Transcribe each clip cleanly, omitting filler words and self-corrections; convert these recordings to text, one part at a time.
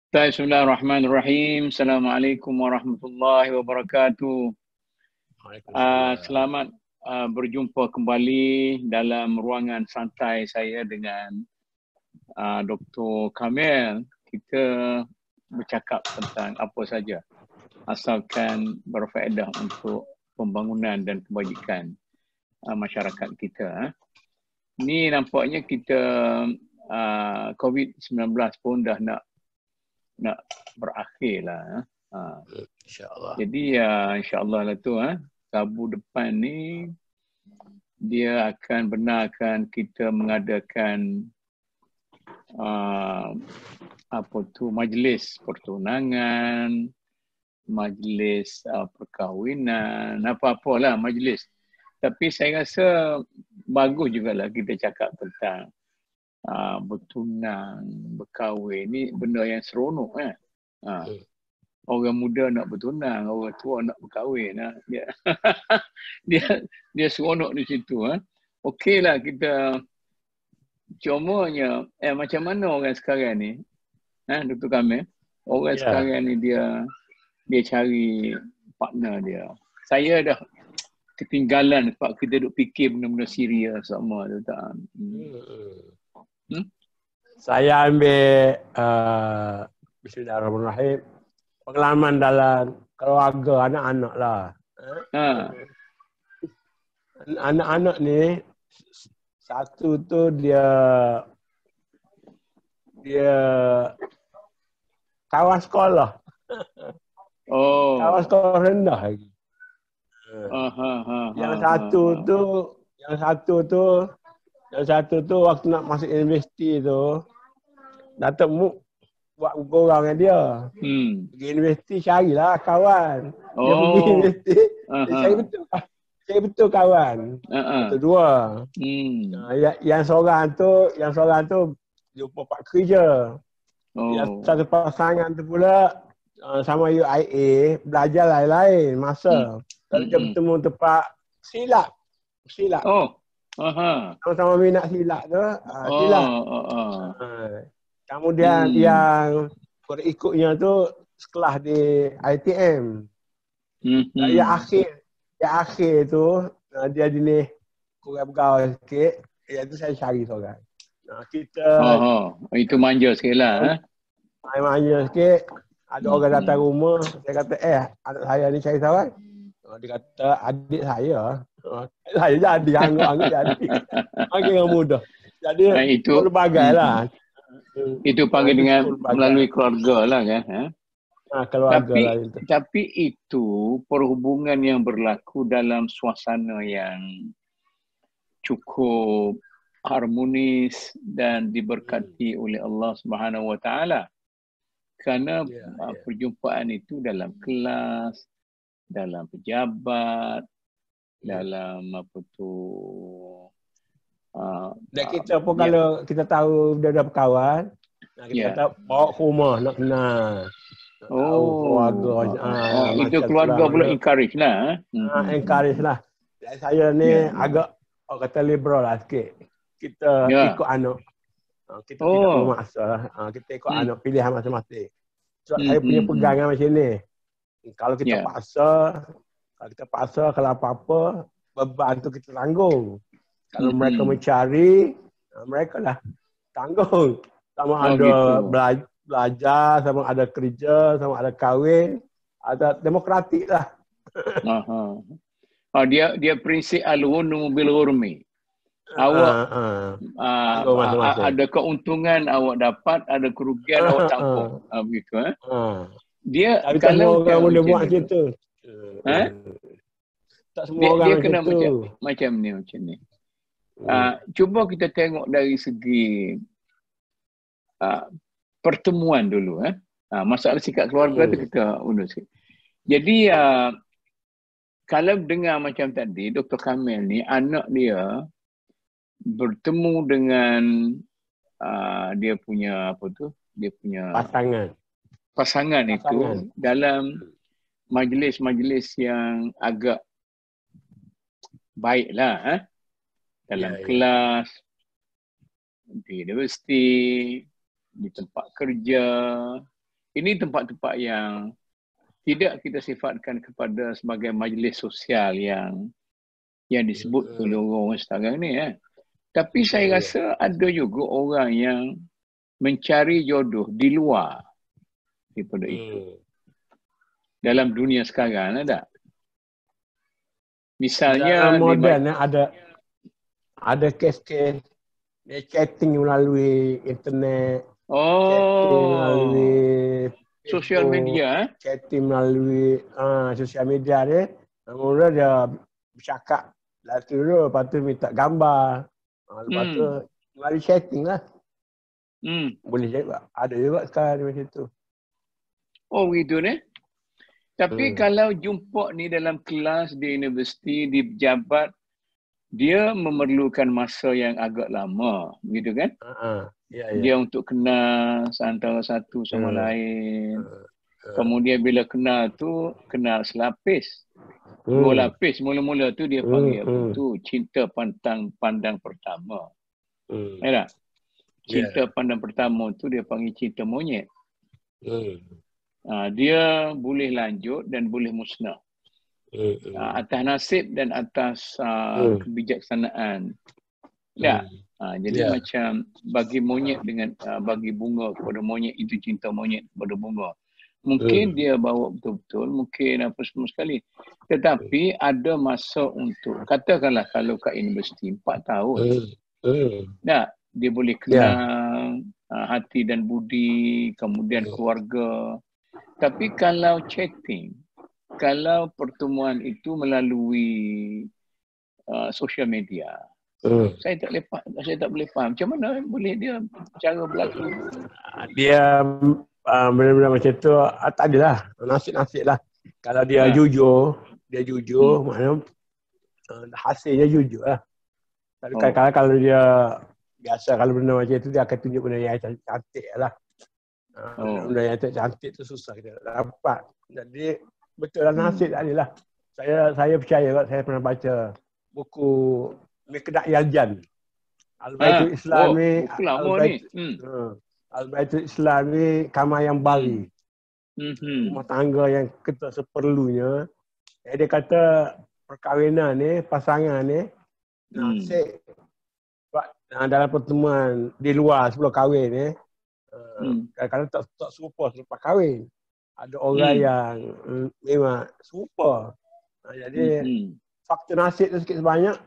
Bismillahirrahmanirrahim. Assalamualaikum warahmatullahi wabarakatuh. Waalaikumsalam. Selamat berjumpa kembali dalam ruangan santai saya dengan Dr. Kamil. Kita bercakap tentang apa saja asalkan berfaedah untuk pembangunan dan kebajikan masyarakat kita. Ni nampaknya kita COVID-19 pun dah nak berakhir lah. InsyaAllah. Jadi insyaAllah lah tu Rabu depan ni dia akan benarkan kita mengadakan majlis pertunangan, majlis perkahwinan, apa-apalah majlis. Tapi saya rasa bagus jugalah kita cakap tentang bertunang, berkahwin ni benda yang seronok kan. Orang muda nak bertunang, orang tua nak berkahwin. Dia seronok di situ. Okeylah kita cumanya macam mana orang sekarang ni, Dr. Kamil, orang sekarang ni dia cari partner dia. Saya dah ketinggalan sebab kita duk fikir benda-benda serius sama tu tak. Saya ambil Bismillahirrahmanirrahim, pengalaman dalam keluarga anak-anak lah. Anak-anak ni satu tu dia kawan sekolah. Kawan sekolah rendah lagi. Yang satu tu waktu nak masuk universiti tu Datuk Muk buat kurang dengan dia. Pergi universiti carilah kawan. Dia pergi universiti, saya betul kawan. Betul dua. Yang seorang tu jumpa pak kerja. Yang satu pasangan tu pula sama UIA belajar lain-lain masa. Kalau dia bertemu tempat silat. Sama-sama minat silat tu. Silat. Kemudian yang berikutnya tu sekolah di ITM. Yang akhir tu dia jenis kurang bergaul sikit. Yang tu saya cari seorang. Itu manja sikit lah. Manja sikit. Ada orang datang rumah. Saya kata, anak saya ni cari seorang. Dia kata, adik saya. Saya jadi, anggap jadi. Makin yang mudah. Jadi, pelbagai lah. Itu panggil dengan melalui keluarga lah kan. Tapi itu perhubungan yang berlaku dalam suasana yang cukup harmonis dan diberkati oleh Allah Subhanahu Wa Taala. Kerana perjumpaan itu dalam kelas, dalam pejabat, dalam dan kita pun kalau kita tahu dia dah berkawan, kita kata bawa ke rumah nak kenal. Keluarga. Itu keluarga pula encourage lah. Encourage lah. Dan saya ni agak orang kata liberal lah sikit. Kita ikut anak. Kita tidak memaksa lah. Kita ikut anak pilihan masing-masing. Sebab saya punya pegangan macam ni. Kalau kita paksa, kalau apa-apa, beban tu kita tanggung. Kalau mereka mencari, mereka lah tanggung. Sama ada belajar, sama ada kerja, sama ada kahwin, ada demokratik lah. Dia prinsip al-ghunmu bil-ghurmi. Awak ada keuntungan awak dapat, ada kerugian awak tanggung. Begitu Dia tapi kalau orang boleh buat macam tu. Tak semua orang dia kena macam ni. Cuba kita tengok dari segi pertemuan dulu. Masalah sikap keluarga tu kita undur sikit. Jadi kalau dengar macam tadi, Dr. Kamil ni anak dia bertemu dengan dia punya pasangan itu dalam majlis-majlis yang agak baiklah. Dalam kelas, di universiti, di tempat kerja, ini tempat-tempat yang tidak kita sifatkan kepada sebagai majlis sosial yang disebut oleh orang sekarang ni. Tapi saya rasa ada juga orang yang mencari jodoh di luar daripada itu. Dalam dunia sekarang ada. Misalnya moden ada kes-kes dia chatting melalui internet, chatting melalui sosial media, chatting melalui sosial media dia. Mula dia bercakap lah dulu, lepas tu minta gambar. Lepas tu melalui chatting lah. Boleh juga. Ada juga sekarang macam tu. Oh begitu ni. Tapi kalau jumpa ni dalam kelas di universiti, di pejabat, dia memerlukan masa yang agak lama, begitu kan? Dia untuk kenal antara satu sama lain. Kemudian bila kenal tu, kenal selapis. Dua lapis. Mula-mula tu dia panggil apa tu? Cinta pandang pertama. Ya tak? Cinta pandang pertama tu dia panggil cinta monyet. Dia boleh lanjut dan boleh musnah. Atas nasib dan atas kebijaksanaan. Jadi macam bagi monyet dengan bagi bunga kepada monyet, itu cinta monyet kepada bunga. Mungkin dia bawa betul-betul, mungkin apa semua sekali. Tetapi ada masa untuk, katakanlah kalau kat universiti 4 tahun. Dia boleh kenal hati dan budi, kemudian keluarga. Tapi kalau chatting, kalau pertemuan itu melalui sosial media, saya tak boleh faham. Macam mana boleh dia cara berlaku? Dia benda-benda macam tu tak adalah. Nasib-nasib lah. Kalau dia jujur, maknanya hasilnya jujur lah. Tapi kalau dia biasa, kalau benda macam tu dia akan tunjuk benda yang cantik lah. Benda yang cantik tu susah kita dapat. Jadi betul lah, nasib tak adalah. Saya percaya kot, saya pernah baca buku Miqdad Yaljan. Al-Baitul Islami. Al-Baitul Islami Kama yang Bali. Rumah tangga yang kita seperlunya. Dia kata perkahwinan ni, pasangan ni, nasib dalam pertemuan di luar sebelum kahwin ni, kadang-kadang tak serupa selepas kahwin. Ada orang yang memang serupa. Jadi faktor nasib tu sikit sebanyak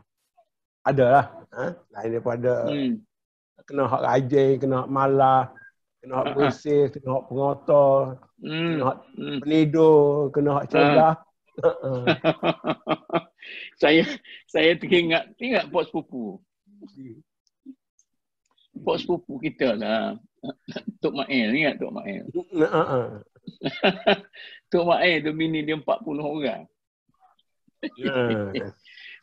adalah. Lain daripada kena hak rajin, kena hak malas, kena hak bersih, kena hak pengotor, kena hak penidur, kena hak cerdas. Saya teringat Pok Sepupu. Pok Sepupu kita lah. Tok Mail, ingat Tok Mail? Tok Mail tu bini dia 40 orang.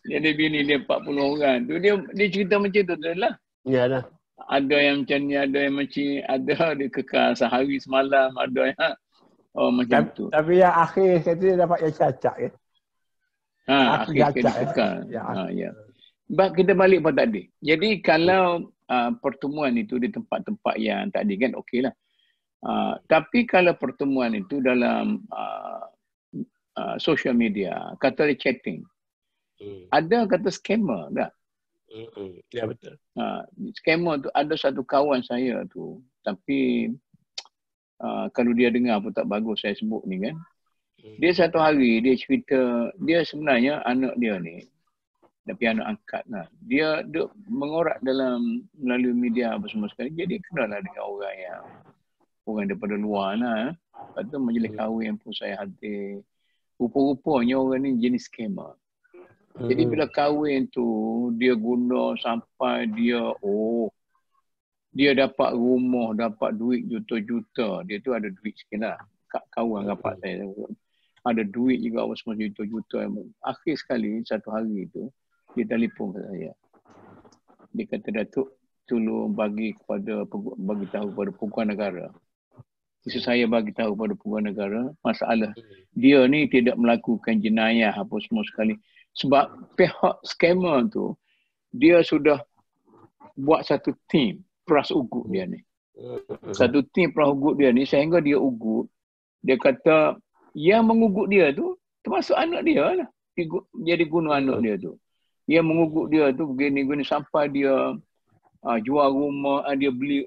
Dia ada bini dia 40 orang. Tu dia cerita macam tu lah. Ya dah. Ada yang macam ni, ada yang macam ada dia kekal sehari semalam, ada yang macam tu. Tapi yang akhir kata dia dapat yang cacak ya. Akhir dia kekal. Ya. Sebab kita balik pada tadi. Jadi kalau pertemuan itu di tempat-tempat yang tadi kan okeylah. Tapi kalau pertemuan itu dalam social media, kata dia chatting. Ada kata scammer tak? Ya betul. Scammer tu ada satu kawan saya tu, tapi kalau dia dengar pun tak bagus saya sebut ni kan. Dia satu hari dia cerita, dia sebenarnya anak dia ni, tapi anak angkat lah. Dia mengorak melalui media apa semua sekali. Jadi kenal lah dengan orang daripada luar lah. Lepas tu majlis kahwin pun saya hadir. Rupa-rupanya orang ni jenis scammer. Jadi bila kahwin tu, dia guna sampai dia dapat rumah, dapat duit juta-juta. Dia tu ada duit sikit lah. Kawan rapat saya. Ada duit juga apa semua juta-juta. Akhir sekali, satu hari tu, dia telefon ke saya. Dia kata, Datuk, tolong bagi tahu kepada Peguam Negara. Isu saya bagi tahu kepada Peguam Negara, masalah dia ni tidak melakukan jenayah apa semua sekali. Sebab pihak scammer tu, dia sudah buat satu tim peras ugut dia ni. Satu tim pernah ugut dia ni, sehingga dia ugut. Dia kata, yang mengugut dia tu, termasuk anak dia lah. Dia dibunuh anak dia tu. Dia mengugut dia tu begini-gini sampai dia jual rumah, dia beli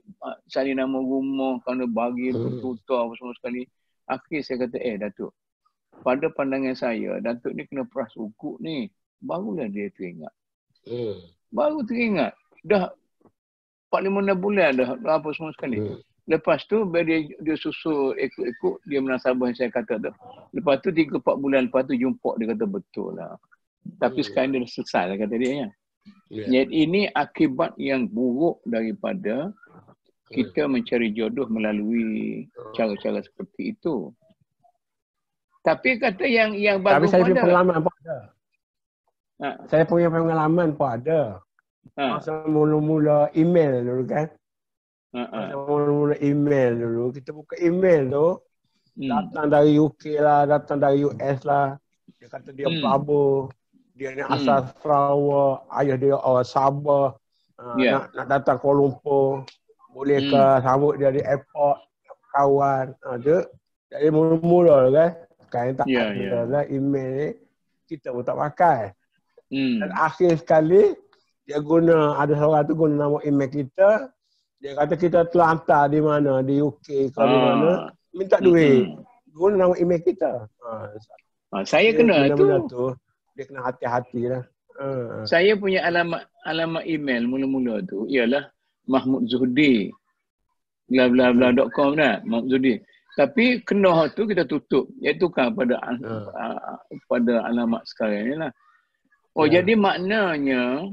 salin nama rumah, kerana bagi tutor apa semua sekali. Akhir saya kata, Datuk, pada pandangan saya, Datuk ni kena peras ugut ni. Barulah dia teringat. Baru teringat. Dah 4-5 bulan dah apa semua sekali. Lepas tu dia susul ikut dia menasabah yang saya kata tu. Lepas tu 3-4 bulan lepas tu jumpa dia kata betul lah. Tapi sekarang dia dah selesai lah kata dia. Jadi ini akibat yang buruk daripada kita mencari jodoh melalui cara-cara seperti itu. Tapi kata yang bagus. Tapi saya punya pengalaman pun ada. Saya punya pengalaman pun ada. Masa mula-mula email dulu kan. Masa mula-mula email dulu. Kita buka email tu. Datang dari UK lah. Datang dari US lah. Dia kata dia pelabur. Dia ni asal Sarawak. Ayah dia orang Sabah. Nak datang Kuala Lumpur. Boleh ke sambut dia di airport. Kawan. Jadi mula-mula kan. Sekarang tak ada lah email ni. Kita pun tak pakai. Dan akhir sekali. Dia ada seorang tu guna nama email kita. Dia kata kita telah hantar di mana, di UK ke di mana. Minta duit. Guna nama email kita. Saya kena tu. Dia kena hati-hati lah. Saya punya alamat email mula-mula tu ialah Mahmud Zuhdi. blablabla.com dah. Mahmud Zuhdi. Tapi kena tu kita tutup. Iaitu kan pada alamat sekarang ni lah. Jadi maknanya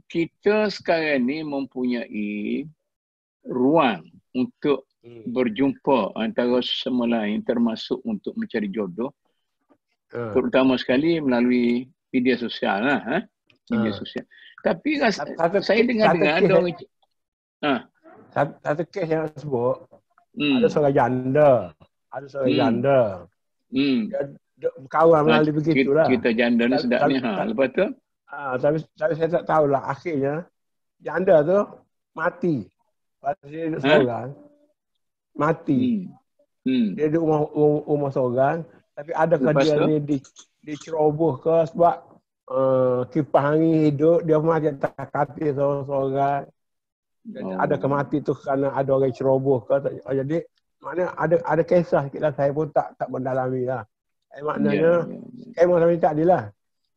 kita sekarang ni mempunyai ruang untuk berjumpa antara sesama lain termasuk untuk mencari jodoh. Terutama sekali melalui media sosial lah. Media sosial. Tapi saya dengar ada orang... Satu kes yang sebut, ada seorang janda. Ada seorang janda. Dia berkawan melalui begitulah. Kita janda ni sedap ni. Lepas tu? Tapi saya tak tahulah akhirnya janda tu mati. Lepas dia duduk seorang, mati. Dia duduk rumah seorang, tapi adakah dia ni diceroboh ke sebab kipas angin hidup, dia mati tak kati seorang-seorang. Adakah mati tu kerana ada orang ceroboh ke? Jadi maknanya ada kisah sikit lah, saya pun tak mendalami lah. Maknanya memang saya tak adil lah.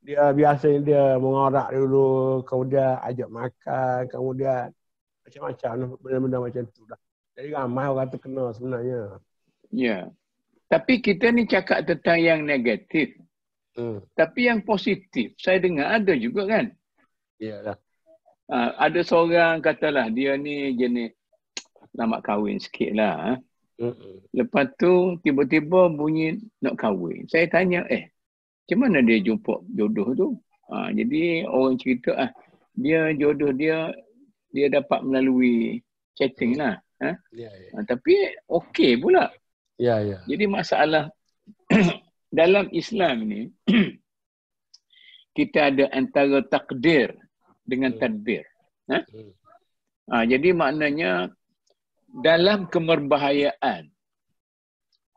Dia biasa dia mengorak dulu, kemudian ajak makan, kemudian macam-macam benda-benda macam tu lah. Jadi ramai orang terkena sebenarnya. Ya. Tapi kita ni cakap tentang yang negatif. Tapi yang positif, saya dengar ada juga kan? Iyalah. Ada seorang katalah dia ni jenis nak kahwin sikit lah. Lepas tu tiba-tiba bunyi nak kahwin. Saya tanya, macam mana dia jumpa jodoh tu? Jadi orang cerita dia jodoh dia dapat melalui chatting lah. Tapi okey pula. Jadi masalah dalam Islam ni kita ada antara takdir dengan tadbir. Jadi maknanya dalam kemerbahayaan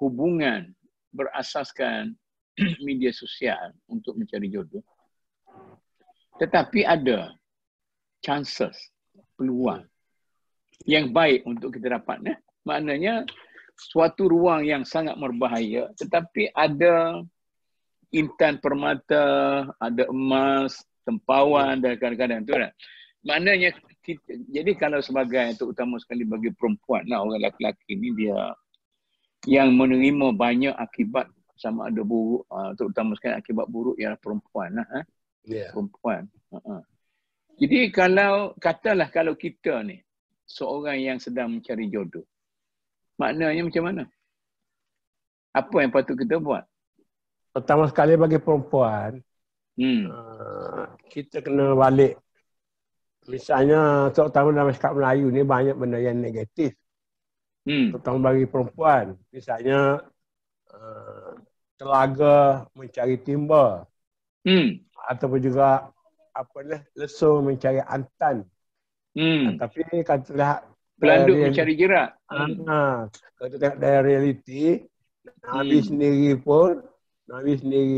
hubungan berasaskan media sosial untuk mencari jodoh, tetapi ada chances, peluang yang baik untuk kita dapat. Maknanya suatu ruang yang sangat berbahaya, tetapi ada intan permata, ada emas, tempawan dan kadang-kadang tu lah. Maknanya jadi kalau sebagai terutama sekali bagi perempuan lah, orang lelaki ni dia yang menerima banyak akibat sama ada buruk, terutama sekali akibat buruk ialah perempuan lah. Perempuan. Jadi katalah kalau kita ni seorang yang sedang mencari jodoh, maknanya macam mana? Apa yang patut kita buat? Pertama sekali bagi perempuan, kita kena balik. Misalnya terutama dalam masyarakat Melayu ni banyak benda yang negatif. Terutama bagi perempuan. Misalnya telaga mencari timba. Ataupun juga lesung mencari antan. Tapi katalah Pelanduk mencari jerat. Kalau kita tengok dari realiti, Nabi sendiri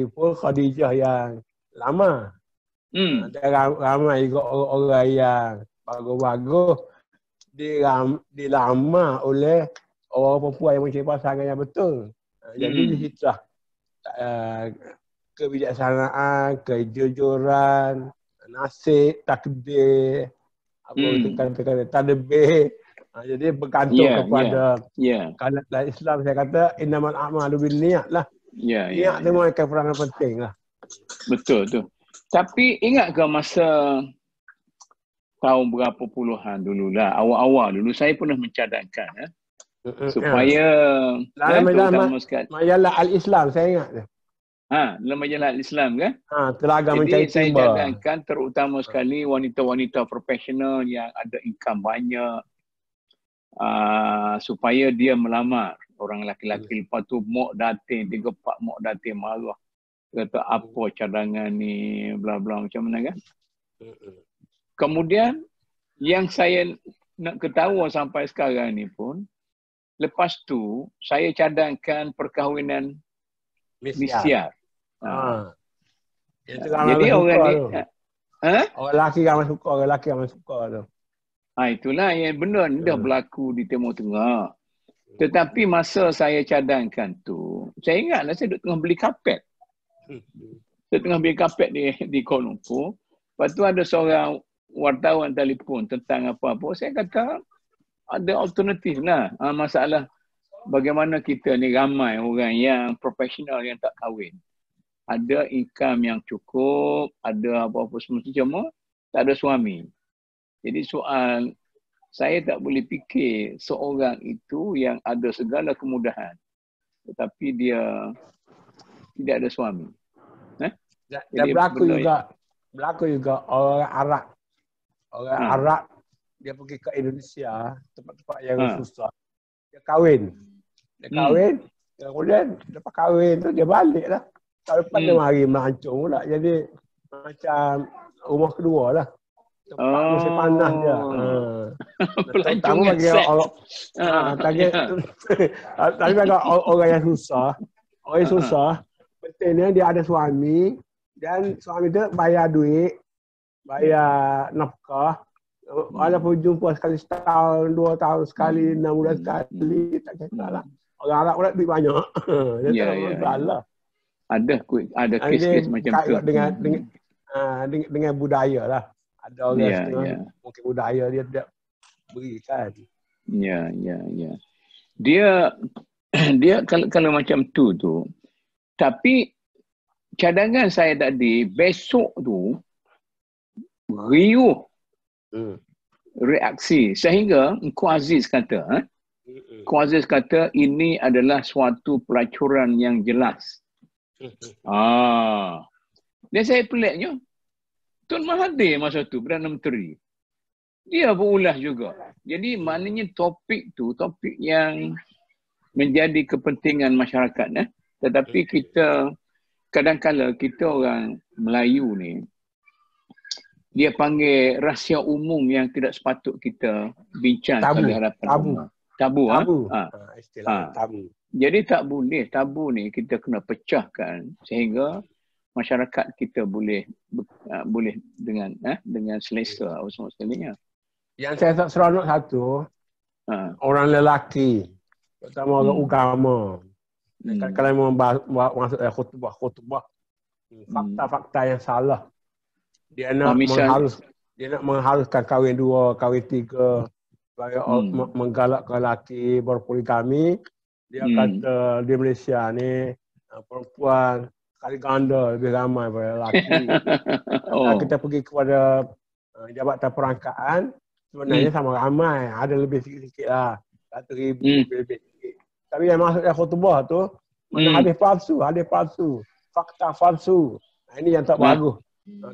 pun Khadijah yang lama. Ada ramai juga orang-orang yang bagus-bagus dilamar oleh orang perempuan yang mencari pasangan yang betul. Jadi di situ kebijaksanaan, kejujuran, nasib, takdir, kata tadbir. Jadi bergantung kepada kalau dalam Islam saya kata innamal a'malu binniyat lah. Niat tu memang peranan penting lah. Betul tu. Tapi ingat ke masa tahun berapa puluhan dululah, awal-awal dulu saya pernah mencadangkan supaya terutama sekali majalah Al-Islam saya ingat tu. Dalam majalah Al-Islam kan? Telaga mencari Jadi saya timba. cadangkan terutama sekali wanita-wanita profesional yang ada income banyak supaya dia melamar orang lelaki-lelaki. Lepas tu mok dating, 3-4 mok dating marah. Kata apa cadangan ni, bla bla macam mana kan? Kemudian yang saya nak ketawa sampai sekarang ni pun, lepas tu saya cadangkan perkahwinan misyar. Jadi orang ni orang lelaki ramai suka tu. Itulah yang benar dah berlaku di Timur Tengah. Tetapi masa saya cadangkan tu, saya ingatlah saya duduk tengah beli kapet. Saya tengah beli kapet di Kuala Lumpur. Lepas tu ada seorang wartawan telefon tentang apa-apa. Saya kata ada alternatif lah. Masalah bagaimana kita ni ramai orang yang profesional yang tak kahwin. Ada income yang cukup, ada apa-apa semua, cuma tak ada suami. Jadi soal, saya tak boleh fikir seorang itu yang ada segala kemudahan tetapi dia tidak ada suami. Dan berlaku juga orang Arab. Orang Arab dia pergi ke Indonesia, tempat-tempat yang susah. Dia kahwin. Kemudian lepas kahwin tu dia balik lah. Kalau lepas dia mari melancong pula. Jadi macam rumah kedua lah. Tempat musim panas dia. Pelancong bagi orang tapi bagi orang yang susah. Orang yang susah, pentingnya dia ada suami dan suami tu bayar duit, bayar nafkah. Walaupun jumpa sekali setahun, 2 tahun sekali, 6 bulan sekali, tak kisahlah. Orang Arab pula duit banyak. Dia tak masalah. Ada kes-kes macam tu. Dengan budaya lah. Ada orang setengah mungkin budaya dia tidak berikan. Ya. Dia kalau macam tu. Tapi cadangan saya tadi, besok tu riuh reaksi sehingga Engkau Aziz kata ini adalah suatu pelacuran yang jelas. Dan saya peliknya Tun Mahathir masa tu Perdana Menteri dia berulas juga. Jadi maknanya topik tu topik yang menjadi kepentingan masyarakat. Tetapi kita kadang-kala kita orang Melayu ni dia panggil rahsia umum yang tidak sepatut kita bincang di hadapan umum. Tabu. Istilah tabu. Jadi tak boleh. Tabu ni kita kena pecahkan sehingga masyarakat kita boleh dengan selesa semua sekalinya. Yang saya tak seronok satu, orang lelaki, terutama orang agama. Kalau masuk khutbah, fakta-fakta yang salah. Dia nak mengharuskan kahwin 2, kahwin 3, menggalakkan lelaki berpoligami. Dia kata di Malaysia ni perempuan kali ganda lebih ramai daripada lelaki. Kita pergi kepada jabatan perangkaan, sebenarnya sama ramai. Ada lebih sikit-sikit lah. 1,000 lebih sikit. Tapi yang masuk dalam khutbah tu, hadis palsu, fakta palsu. Ini yang tak bagus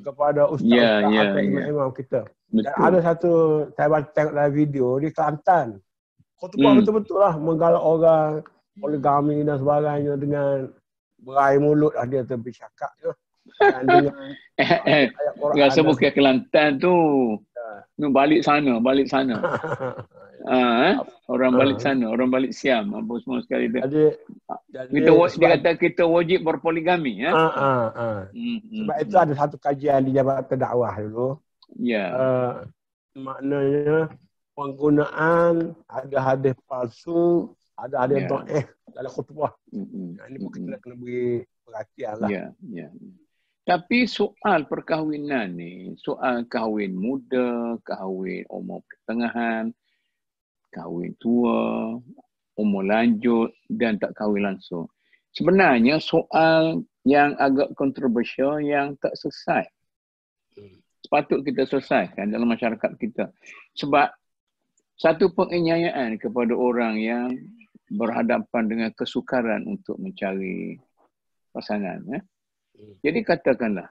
kepada ustaz-ustaz atau imam-imam kita. Dan ada satu, saya tengok dalam video di Kelantan. Khutbah betul-betul lah menggalak orang poligami dan sebagainya dengan berai mulut dia bercakap je. Dan dengan rasa bukan Kelantan tu. Balik sana. Orang balik sana, orang balik Siam, apa semua sekali tu. Jadi Dia kata kita wajib berpoligami, ya. Sebab itu ada satu kajian di Jabatan Dakwah dulu. Ya. Maknanya penggunaan ada hadis palsu, ada hadis dhaif dalam khutbah. Ini kita kena beri perhatian lah. Ya. Tapi soal perkahwinan ni, soal kahwin muda, kahwin umur pertengahan, kahwin tua, umur lanjut dan tak kahwin langsung. Sebenarnya soal yang agak kontroversial yang tak selesai. Sepatut kita selesaikan dalam masyarakat kita. Sebab satu penganiayaan kepada orang yang berhadapan dengan kesukaran untuk mencari pasangan. Jadi katakanlah,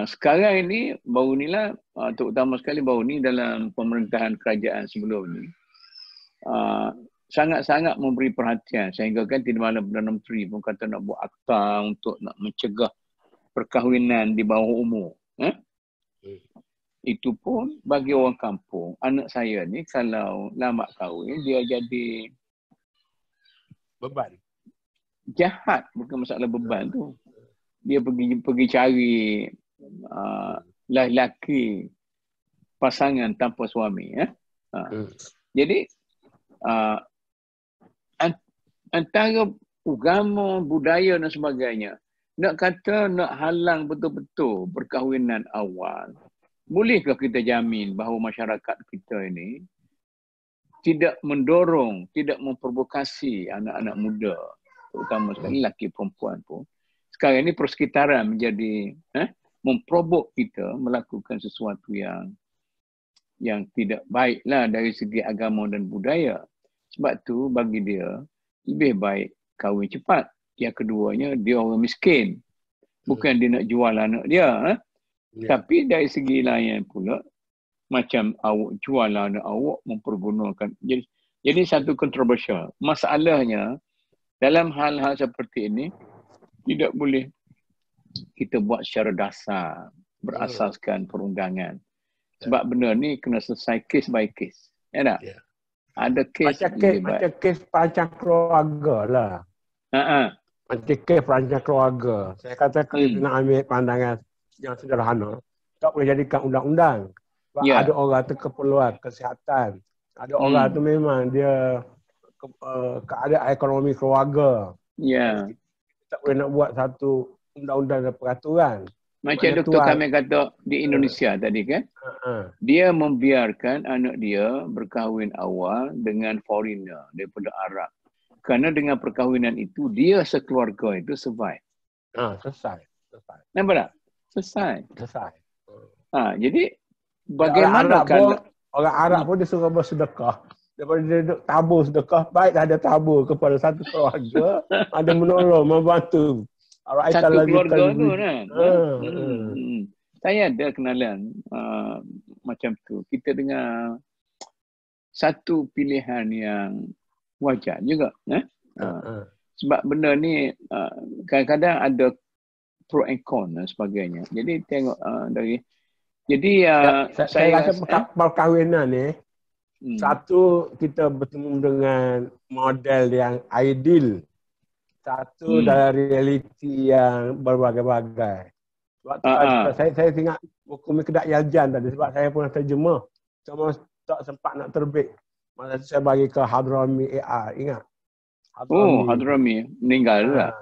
sekarang ini, baru inilah, terutama sekali baru ni dalam pemerintahan kerajaan sebelum ni, sangat-sangat memberi perhatian sehingga kan Tidak Mana Perdana Menteri pun kata nak buat akta untuk nak mencegah perkahwinan di bawah umur. Itu pun bagi orang kampung, anak saya ni kalau lambat kahwin, dia jadi beban. Jahat, bukan masalah beban tu. Dia pergi cari lelaki pasangan tanpa suami. Jadi antara agama, budaya dan sebagainya, nak kata nak halang betul-betul perkahwinan awal, bolehkah kita jamin bahawa masyarakat kita ini tidak mendorong, tidak memprovokasi anak-anak muda, terutama sekali lelaki perempuan pun. Sekarang ini persekitaran menjadi memprovok kita melakukan sesuatu yang tidak baiklah dari segi agama dan budaya. Sebab tu bagi dia lebih baik kahwin cepat. Yang keduanya dia orang miskin. Bukan dia nak jual anak dia. Tapi dari segi lain pula macam awak jual anak awak mempergunakan. Jadi satu kontroversial. Masalahnya dalam hal-hal seperti ini tidak boleh kita buat secara dasar berasaskan perundangan. Sebab benda ni kena selesai case by case. Ya tak? Ada case macam kes perancang keluarga lah. Macam kes perancang keluarga. Saya kata kita nak ambil pandangan yang sederhana. Tak boleh jadikan undang-undang. Sebab ada orang tu keperluan kesihatan. Ada orang tu memang dia keadaan ekonomi keluarga. Tak boleh nak buat satu undang-undang dan peraturan. Macam Dr. Kamil kata di Indonesia tadi kan, dia membiarkan anak dia berkahwin awal dengan foreigner daripada Arab. Kerana dengan perkahwinan itu, dia sekeluarga itu survive. Selesai. Nampak tak? Selesai. Jadi bagaimana kalau orang Arab pun dia suruh bersedekah. Daripada dia duduk tabur sedekah, baik dah ada tabur kepada satu keluarga, ada menolong, membantu. Satu keluarga tu kan. Saya ada kenalan macam tu. Kita dengar satu pilihan yang wajar juga. Sebab benda ni kadang-kadang ada pro and con dan sebagainya. Jadi tengok dari saya rasa perkahwinan ni satu, kita bertemu dengan model yang ideal. Satu, dari realiti yang berbagai-bagai. Sebab saya ingat buku Kedak Yaljan tadi, sebab saya pun terjemah. Cuma tak sempat nak terbit. Masa saya bagi ke Hadrami AR, ingat? Hadrami meninggal lah.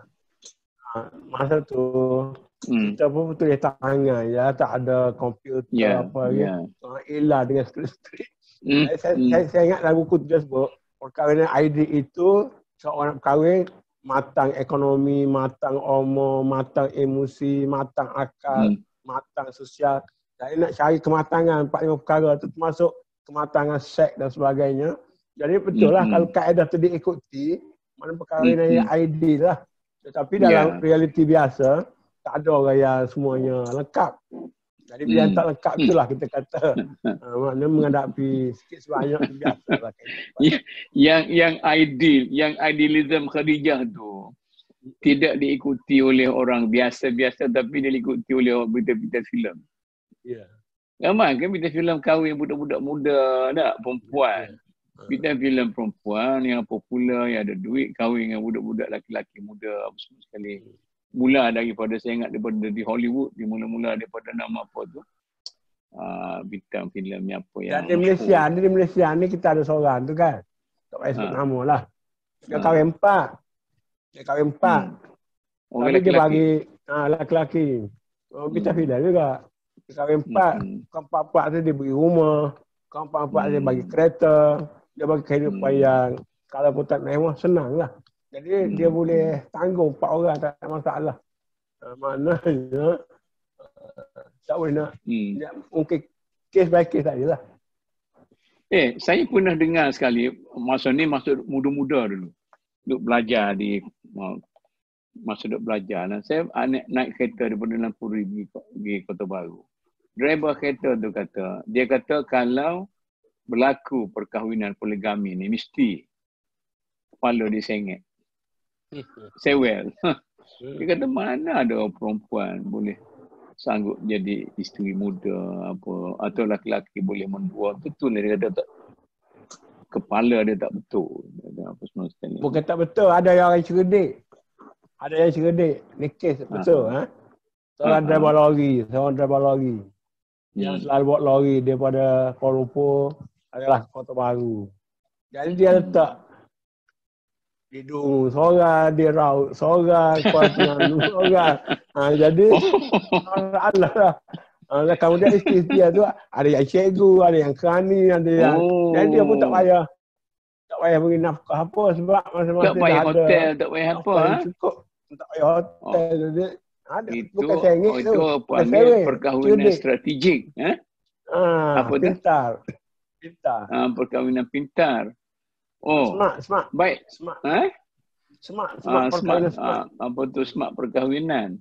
Masa tu, kita pun tulis tangan, tak ada komputer Ella dengan skrip-skrip. Saya ingat dalam buku tu sebut perkahwinan ideal itu seorang berkahwin matang ekonomi, matang umur, matang emosi, matang akal, matang sosial. Saya nak cari kematangan 4-5 perkara tu, termasuk kematangan seks dan sebagainya. Jadi betul lah kalau kaedah tu diikuti, mana perkahwinan yang ideal lah. Tetapi dalam realiti biasa tak ada orang yang semuanya lengkap. Jadi bila tak lengkap itulah kita kata maknanya menghadapi sikit sebanyak biasa lah. Yang ideal, yang idealism Khadijah tu tidak diikuti oleh orang biasa-biasa, tapi dia diikuti oleh orang berita-berita filem. Ramai kan berita filem kahwin budak-budak muda, tak? Perempuan. Bidang filem perempuan yang popular, yang ada duit, kahwin dengan budak-budak lelaki-lelaki muda apa semua sekali. Mula daripada, saya ingat daripada di Hollywood, mula-mula daripada nama apa tu, bintang filem yang apa yang di Malaysia ni kita ada seorang tu kan. Tak payah sebut nama lah. Dia kahwin 4. Orang Tapi dia lelaki-lelaki. bagi lelaki-lelaki. Bintang filem juga. Dia kahwin 4. Kawan 4 tu dia bagi rumah. Kawan 4 dia bagi kereta. Dia bagi kehidupan yang kalau pun tak mewah, senang lah. Jadi dia boleh tanggung 4 orang, tak ada masalah. Maknanya tak boleh nak. Mungkin case by case sajalah. Saya pernah dengar sekali, masa ni masa muda-muda dulu. Duk belajar masa duk belajar. Dan saya naik kereta daripada Lampuri pergi Kota Baru. Driver kereta tu dia kata kalau berlaku perkahwinan poligami ni mesti kepala disengit. Sewel. Dia kata mana ada perempuan boleh sanggup jadi isteri muda apa atau lelaki boleh mendua. Betul dia kata tak, kepala dia tak betul. Apa semua sekali. Bukan tak betul, ada yang cerdik. Ni kes betul. Seorang driver lori. Yang selalu buat lori daripada Kuala Lumpur adalah Kota Baru. Jadi dia letak hidung seorang, dia raut seorang, kuatnya seorang. Jadi Allah lah. Kemudian isteri dia tu ada yang cikgu, ada yang kerani, ada yang jadi dia pun tak payah beri nafkah apa sebab masa-masa tak payah hotel, tak payah apa cukup. Tak payah hotel. Jadi ada bukan sengit tu. Itu panggil perkahwinan strategik. Apa pintar. Perkahwinan pintar. Smart. Baik. Smart. Apa tu smart perkahwinan?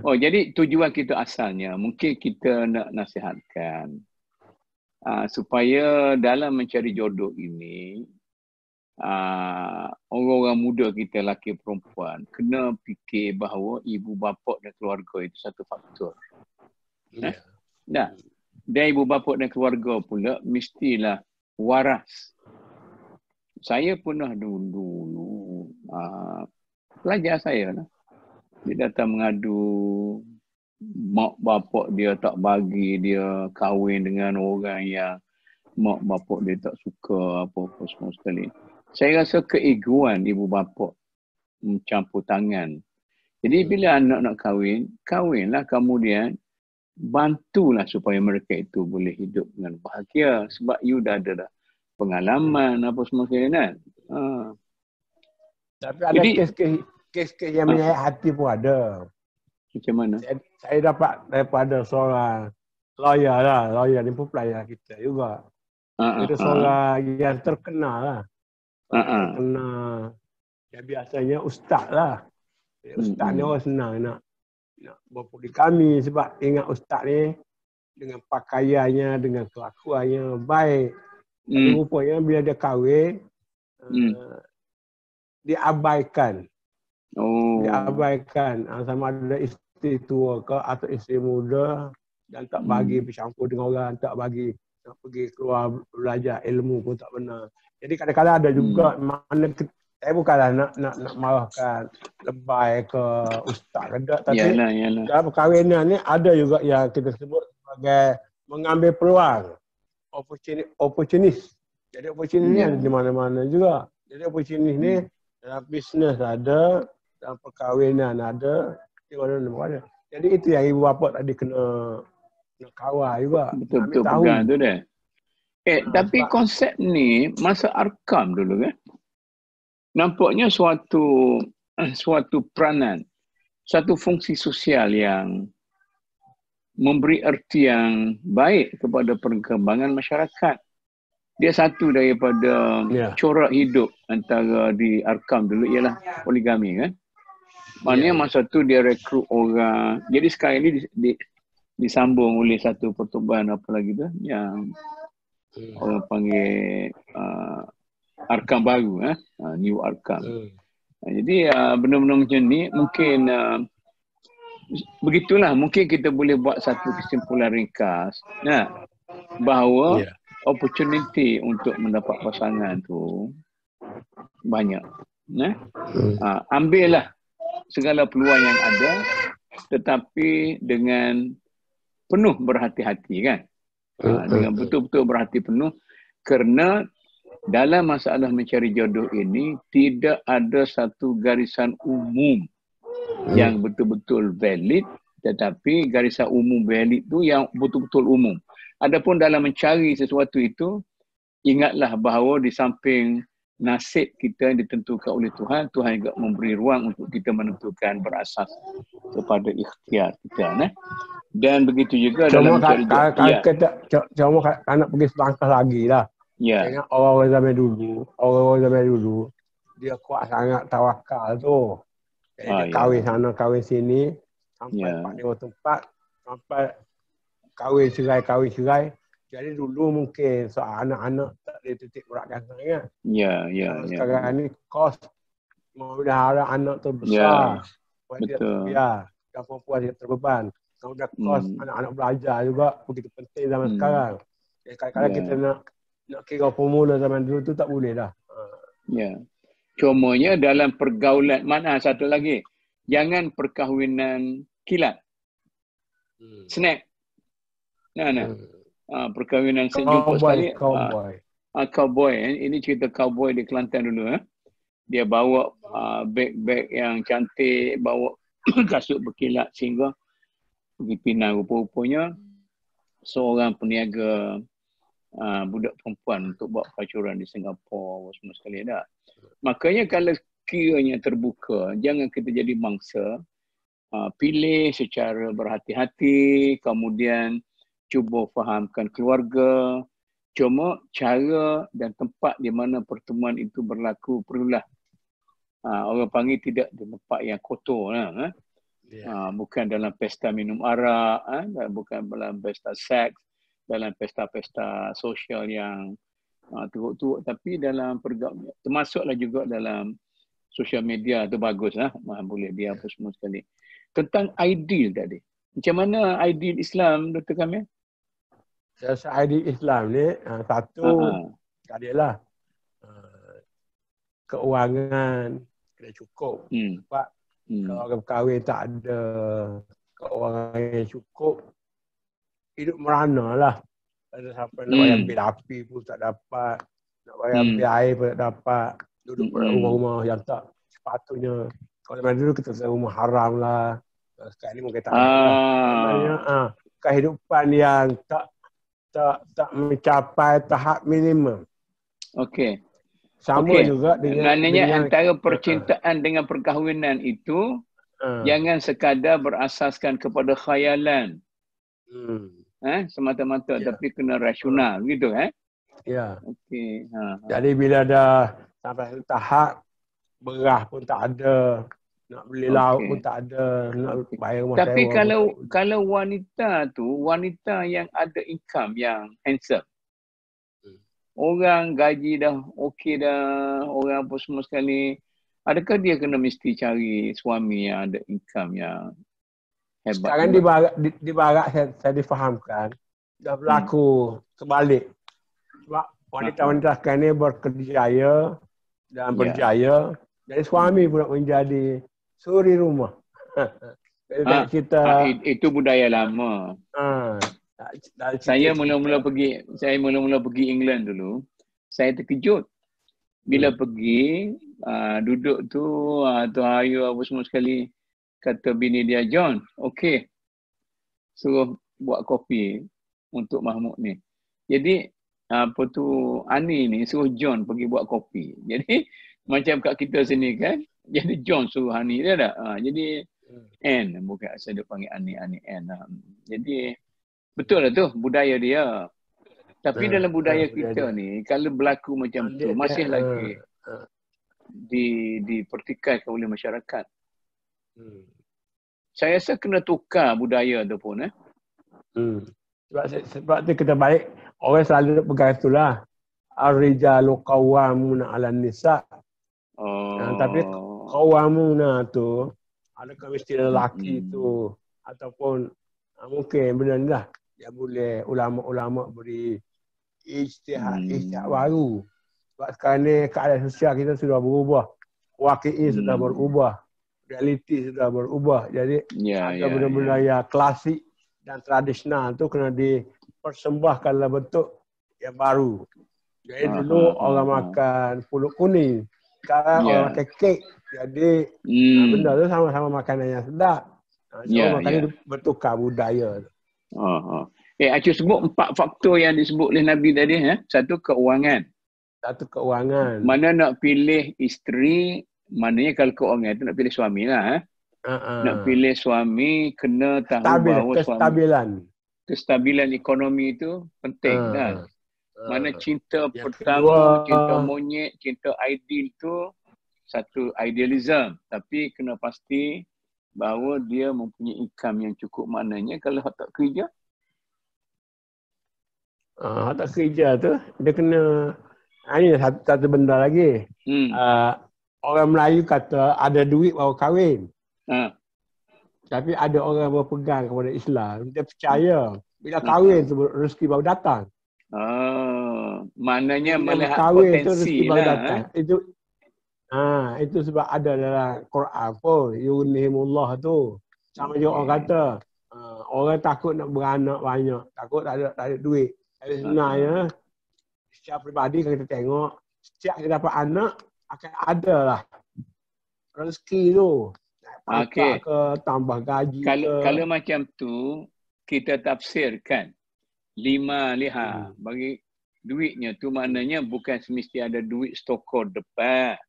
Jadi tujuan kita asalnya mungkin kita nak nasihatkan supaya dalam mencari jodoh ini orang-orang muda kita, lelaki perempuan, kena fikir bahawa ibu bapa dan keluarga itu satu faktor. Dan ibu bapa dan keluarga pula mestilah waras. Saya pernah dulu pelajar saya lah. Dia datang mengadu mak bapak dia tak bagi dia kahwin dengan orang yang mak bapak dia tak suka apa-apa semua sekali. Saya rasa keegoan ibu bapa mencampur tangan. Jadi bila anak nak kahwinlah, kemudian bantulah supaya mereka itu boleh hidup dengan bahagia sebab you dah ada pengalaman apa semua sekali kan. Tapi ada kes-kes yang menyayat hati pun ada. Macam mana? Saya dapat daripada seorang lawyer ni pun pelajar kita juga. Itu seorang yang terkenal lah. Terkenal. Ya biasanya ustaz lah. Ustaz ni orang senang nak berpoligami sebab ingat ustaz ni dengan pakaiannya, dengan kelakuannya baik. Tapi rupanya bila dia kahwin, diabaikan. Diabaikan sama ada isteri tua ke atau isteri muda dan tak bagi bercampur dengan orang, tak bagi nak pergi keluar belajar ilmu pun tak benar. Jadi kadang-kadang ada juga mana saya bukanlah nak marahkan lebay ke ustaz ke tak, tapi dalam perkahwinan ni ada juga yang kita sebut sebagai mengambil peluang, opportunis. Jadi opportunis ni ada di mana-mana juga. Jadi opportunis ni dalam bisnes ada, dalam perkahwinan ada, di mana-mana. Jadi itu yang ibu bapa tadi kena kawal juga. Betul-betul pegang tu dah. Tapi konsep ni masa Arkam dulu kan, nampaknya suatu peranan, suatu fungsi sosial yang memberi erti yang baik kepada perkembangan masyarakat. Dia satu daripada corak hidup antara di Arkam dulu ialah poligami kan. Maknanya masa tu dia rekrut orang. Jadi sekarang ini disambung oleh satu pertubuhan apa lagi tu yang orang panggil Arkam baru, New Arkam. Jadi benda-benda macam ni mungkin begitulah, mungkin kita boleh buat satu kesimpulan ringkas bahawa opportunity untuk mendapat pasangan tu banyak. Ambillah segala peluang yang ada, tetapi dengan penuh berhati-hati kan. Dengan betul-betul berhati penuh, kerana dalam masalah mencari jodoh ini tidak ada satu garisan umum yang betul-betul valid, tetapi garisan umum valid tu yang betul-betul umum. Adapun dalam mencari sesuatu itu, ingatlah bahawa di samping nasib kita yang ditentukan oleh Tuhan, Tuhan juga memberi ruang untuk kita menentukan berasas kepada ikhtiar kita. Dan begitu juga dalam mencari jodoh. Cuma nak pergi selangkah lagi lah. Tengok orang-orang zaman dulu, dia kuat sangat tawakal tu. Jadi dia kahwin sana, kahwin sini, sampai 4-5 tempat, sampai kahwin cerai. Jadi dulu mungkin soal anak-anak tak ada titik beratkan sangat. Sekarang ni kos memelihara anak tu besar. Betul. Dan perempuan dia terbeban. Kemudian kos anak-anak belajar juga begitu penting zaman sekarang. Jadi kadang-kadang kita nak kira formula zaman dulu tu tak boleh dah. Cumanya dalam pergaulan, mana satu lagi, jangan perkahwinan kilat. Snack. Perkahwinan sejumpa sekali. Cowboy. Ini cerita cowboy di Kelantan dulu. Dia bawa beg-beg yang cantik, bawa kasut berkilat sehingga pergi Penang. Rupa-rupanya seorang peniaga budak perempuan untuk buat pacuran di Singapura semua sekali dah. Makanya kalau kiranya terbuka, jangan kita jadi mangsa, pilih secara berhati-hati, kemudian cuba fahamkan keluarga. Cuma cara dan tempat di mana pertemuan itu berlaku perlulah orang panggil tidak di tempat yang kotor lah. Bukan dalam pesta minum arak, bukan dalam pesta seks, dalam pesta-pesta sosial yang teruk-teruk, tapi dalam pergaulan, termasuklah juga dalam sosial media tu bagus lah, boleh dia apa semua sekali. Tentang ideal tadi, macam mana ideal Islam, Dr. Kamil? Saya ideal Islam ni satu adalah keuangan kena cukup. Sebab kalau orang berkahwin tak ada keuangan yang cukup, hidup merana lah. Ada sampai nak bayar bil api pun tak dapat, nak bayar bil air pun tak dapat, duduk pada rumah-rumah yang tak sepatutnya. Kalau zaman dulu kita rasa rumah haram lah, sekarang ni mungkin tak ada lah. Kehidupan yang tak mencapai tahap minimum. Sama juga dengan antara percintaan dengan perkahwinan itu jangan sekadar berasaskan kepada khayalan. Semata-mata, tapi kena rasional gitu Jadi bila dah sampai tahap beras pun tak ada, nak beli lauk pun tak ada, nak bayar rumah tapi sewa. kalau wanita tu, wanita yang ada income yang handsome, orang gaji dah okey dah, orang apa semua sekali, adakah dia kena mesti cari suami yang ada income yang hebat? Sekarang di barat saya difahamkan dah berlaku sebalik. Sebab wanita-wanita sekarang ni berkerjaya dan berjaya, jadi suami pula menjadi suri rumah. Itu budaya lama. Saya mula-mula pergi England dulu. Saya terkejut bila pergi duduk tu Tuan Ayu apa semua sekali, kata bini dia, John, okey, suruh buat kopi untuk Mahmud ni. Jadi apa tu, Ani ni suruh John pergi buat kopi. Jadi macam kat kita sini kan, jadi John suruh Ani dia dah. Jadi Anne, bukan saya dia panggil Ani Anne. Jadi betul lah tu budaya dia. Tapi dalam budaya kita ni, kalau berlaku macam tu, masih lagi dipertikaikan oleh masyarakat. Saya rasa kena tukar budaya tu pun. Sebab tu kita baik, orang selalu pegang itulah. Ar-rijalu qawwamuna 'alan nisa. Tapi qawwamuna tu, adakah mesti lelaki tu ataupun mungkin benda ni lah yang boleh ulama-ulama beri ijtihad baru. Sebab sekarang ni keadaan sosial kita sudah berubah. Waqi'i sudah berubah. Realiti sudah berubah. Jadi ada benda-benda yang klasik dan tradisional tu kena dipersembahkan dalam bentuk yang baru. Jadi dulu orang makan pulut kuning. Sekarang orang makan kek. Jadi benda tu sama-sama makanan yang sedap. So makanya bertukar budaya. Acu sebut 4 faktor yang disebut oleh Nabi tadi. Satu, keuangan. Mana nak pilih isteri, maknanya kalau keuangan itu nak pilih suami lah. Nak pilih suami, kena tahu bahawa kestabilan ekonomi itu penting lah. Mana cinta pertama, cinta monyet, cinta ideal tu satu idealism. Tapi kena pasti bahawa dia mempunyai income yang cukup. Maknanya kalau tak kerja, tak kerja tu, dia kena, ini satu benda lagi. Orang Melayu kata ada duit baru kahwin. Tapi ada orang berpegang kepada Islam. Dia percaya bila kahwin tu rezeki baru datang. Maknanya melihat potensi lah. Itu sebab ada dalam Quran pun. Yunihimullah tu. Sama juga orang kata. Orang takut nak beranak banyak. Takut tak ada duit. Tapi sebenarnya, secara peribadi kalau kita tengok, setiap kita dapat anak, akan ada lah rezeki tu. Pangkat ke, tambah gaji kalau macam tu, kita tafsirkan 5 liha bagi duitnya tu, maknanya bukan semesti ada duit stokor depan.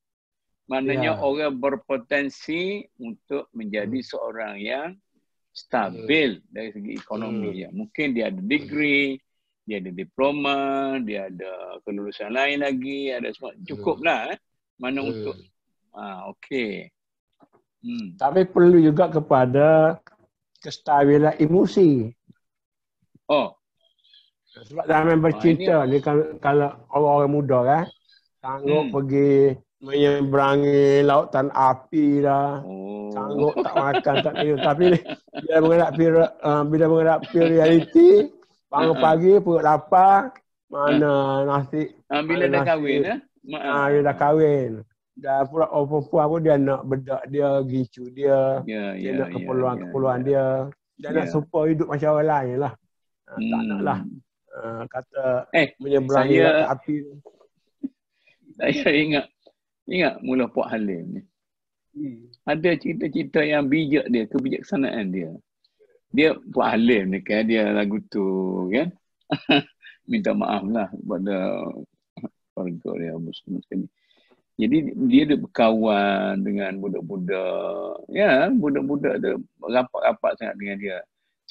Maknanya orang berpotensi untuk menjadi seorang yang stabil dari segi ekonomi. Mungkin dia ada degree, dia ada diploma, dia ada kelulusan lain lagi, ada semua. Cukup lah. Mana untuk okey. Tapi perlu juga kepada kestabilan emosi. Sebab dalam bercinta ni kalau orang-orang muda kan sanggup pergi menyeberangi lautan api dah. Sanggup tak makan, tak minum. Tapi bila menghadapi realiti, bangun pagi perut lapar, mana nasi. Bila dah kahwin Dia dah kahwin. Dan pula orang perempuan pun dia nak bedak dia, gicu dia, dia nak keperluan dia. Dia nak supaya hidup macam orang lain lah. Tak nak lah kata menyeberangi api. Saya ingat mula Puak Halim ni. Ada cerita-cerita yang bijak dia, kebijaksanaan dia. Dia Puak Halim ni kan, dia lagu tu kan. Minta maaf lah kepada keluarga dia Muslim sekali. Jadi dia ada berkawan dengan budak-budak. Budak-budak dia rapat-rapat sangat dengan dia.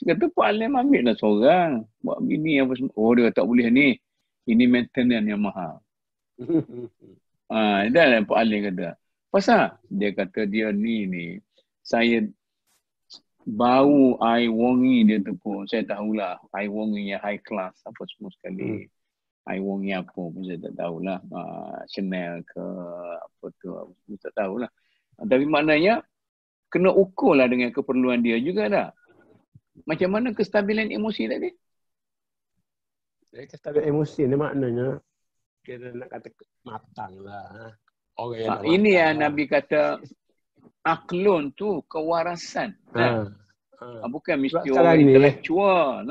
Dia kata, Pak Alim ambil lah seorang. Buat begini apa semua. Dia tak boleh ni. Ini maintenance yang mahal. Dan Pak Alim kata, pasal? Dia kata dia ni. Saya bau air wangi dia tu pun. Saya tahulah air wangi yang high class apa semua sekali. Air wangi apa pun saya tak tahulah. Chanel ke apa tu. Saya tak tahulah. Tapi maknanya kena ukur lah dengan keperluan dia juga dah. Macam mana kestabilan emosi tadi? Kestabilan emosi ni maknanya kita nak kata matang lah. Ini yang Nabi kata aklun tu kewarasan. Bukan mesti orang intelektual.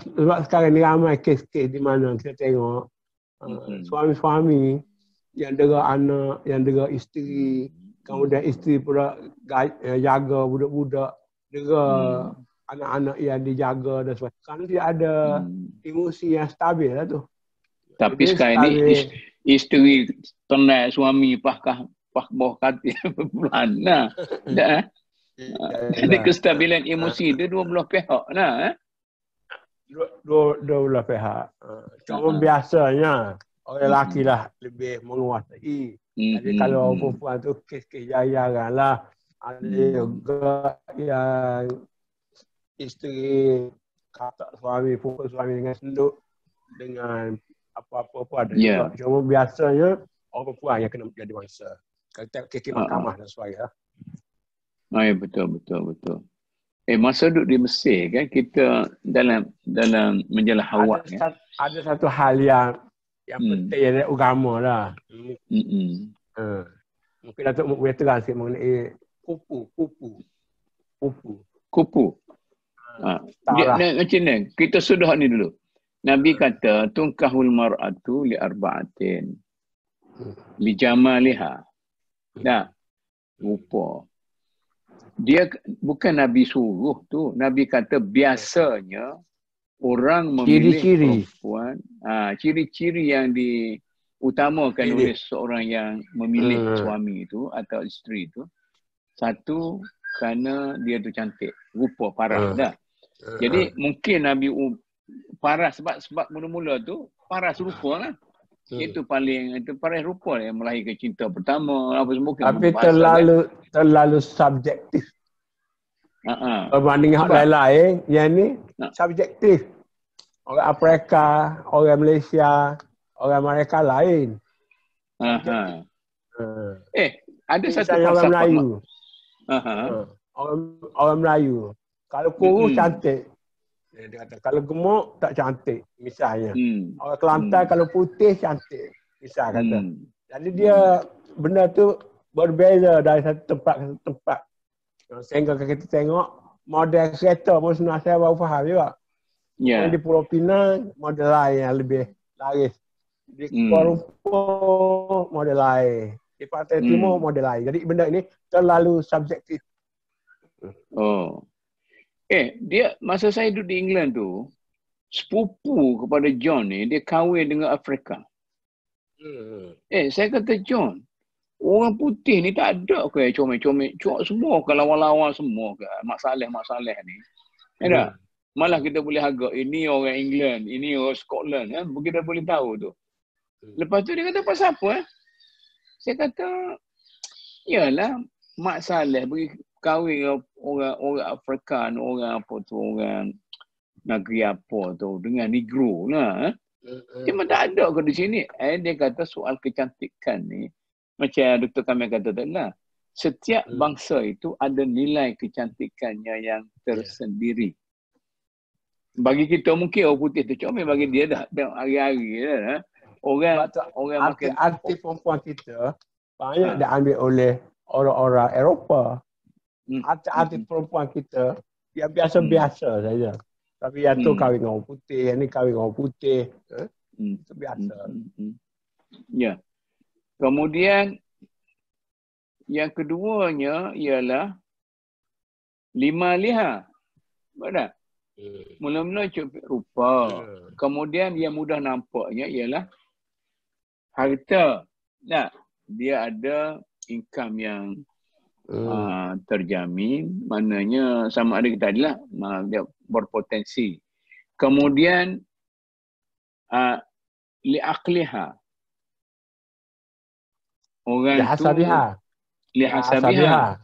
Sebab sekarang ni ramai kes-kes di mana kita tengok suami-suami yang dera anak, yang dera isteri, kemudian isteri pula jaga budak-budak, dera anak-anak yang dijaga dan sebagainya. Sekarang tidak ada emosi yang stabil lah tu. Tapi sekarang ni isteri tenai suami pah bawah katil berbulan lah. Jadi kestabilan emosi dia dua belah pihak lah. Dua belah pihak. Cuma biasanya orang lelaki lah lebih menguasai. Jadi kalau perempuan tu kes-kes jarang lah. Ada juga yang isteri kata suami, pukul suami dengan senduk dengan apa-apa pun ada juga. Cuma biasanya orang perempuan yang kena jadi mangsa. Kalau tengok kes mahkamah dan sebagainya. Ya, betul. Masa duduk di Mesir kan, kita dalam majalah Hawak kan. Ada satu hal yang penting dari agama lah. Mungkin Datuk boleh terang sikit mengenai kupu. Dia macam ni, kita sudah ni dulu. Nabi kata, tunkahul mar'atu li arba'atin. Li jamaliha. Dah, rupa. Dia bukan Nabi suruh tu. Nabi kata biasanya orang memilih perempuan. Ciri-ciri yang diutamakan oleh seorang yang memilih suami itu atau isteri itu. Satu, kerana dia tu cantik. Rupa paras dah. Jadi mungkin Nabi paras sebab mula-mula tu paras rupa lah. Itu paras rupa yang melahirkan cinta pertama apa semua. Tapi terlalu subjektif. Berbanding hak lain, yang ni subjektif. Orang Afrika, orang Malaysia, orang Amerika lain. Ada satu orang Melayu. Orang Melayu. Kalau kurus cantik. Dia kata kalau gemuk tak cantik misalnya. Orang Kelantan kalau putih cantik misal kata. Jadi dia benda tu berbeza dari satu tempat ke satu tempat. Sehingga kita tengok model kereta pun sebenarnya saya baru faham juga. Di Pulau Pinang model lain yang lebih laris. Di Kuala Lumpur model lain. Di Pantai Timur model lain. Jadi benda ini terlalu subjektif. Dia masa saya duduk di England tu, sepupu kepada John ni, dia kahwin dengan Afrika. Saya kata John, orang putih ni tak ada ke comel-comel, cuak semua ke lawa-lawa semua ke masalah ni. Tak? Malah kita boleh agak ini orang England, ini orang Scotland kan, kita boleh tahu tu. Lepas tu dia kata pasal apa? Saya kata yalah Mak Saleh pergi kahwin orang Afrikan, orang apa tu, orang negeri apa tu dengan Negro lah. Cuma tak ada ke di sini. Dia kata soal kecantikan ni, macam Dr. Kamil kata tadi lah, setiap bangsa itu ada nilai kecantikannya yang tersendiri. Bagi kita mungkin orang putih tu comel, bagi dia dah tengok hari-hari dah. Orang makan arti perempuan kita banyak diambil oleh orang-orang Eropah. Arti perempuan kita yang biasa-biasa saja. Tapi yang tu kahwin dengan orang putih, yang ni kahwin dengan orang putih. Itu biasa. Ya. Kemudian yang keduanya ialah lima liha. Betul? Mula-mula cukup rupa. Kemudian yang mudah nampaknya ialah harta. Nah, dia ada income yang terjamin, maknanya sama ada kita adalah dia berpotensi. Kemudian liaqliha, orang tu lihasabiha,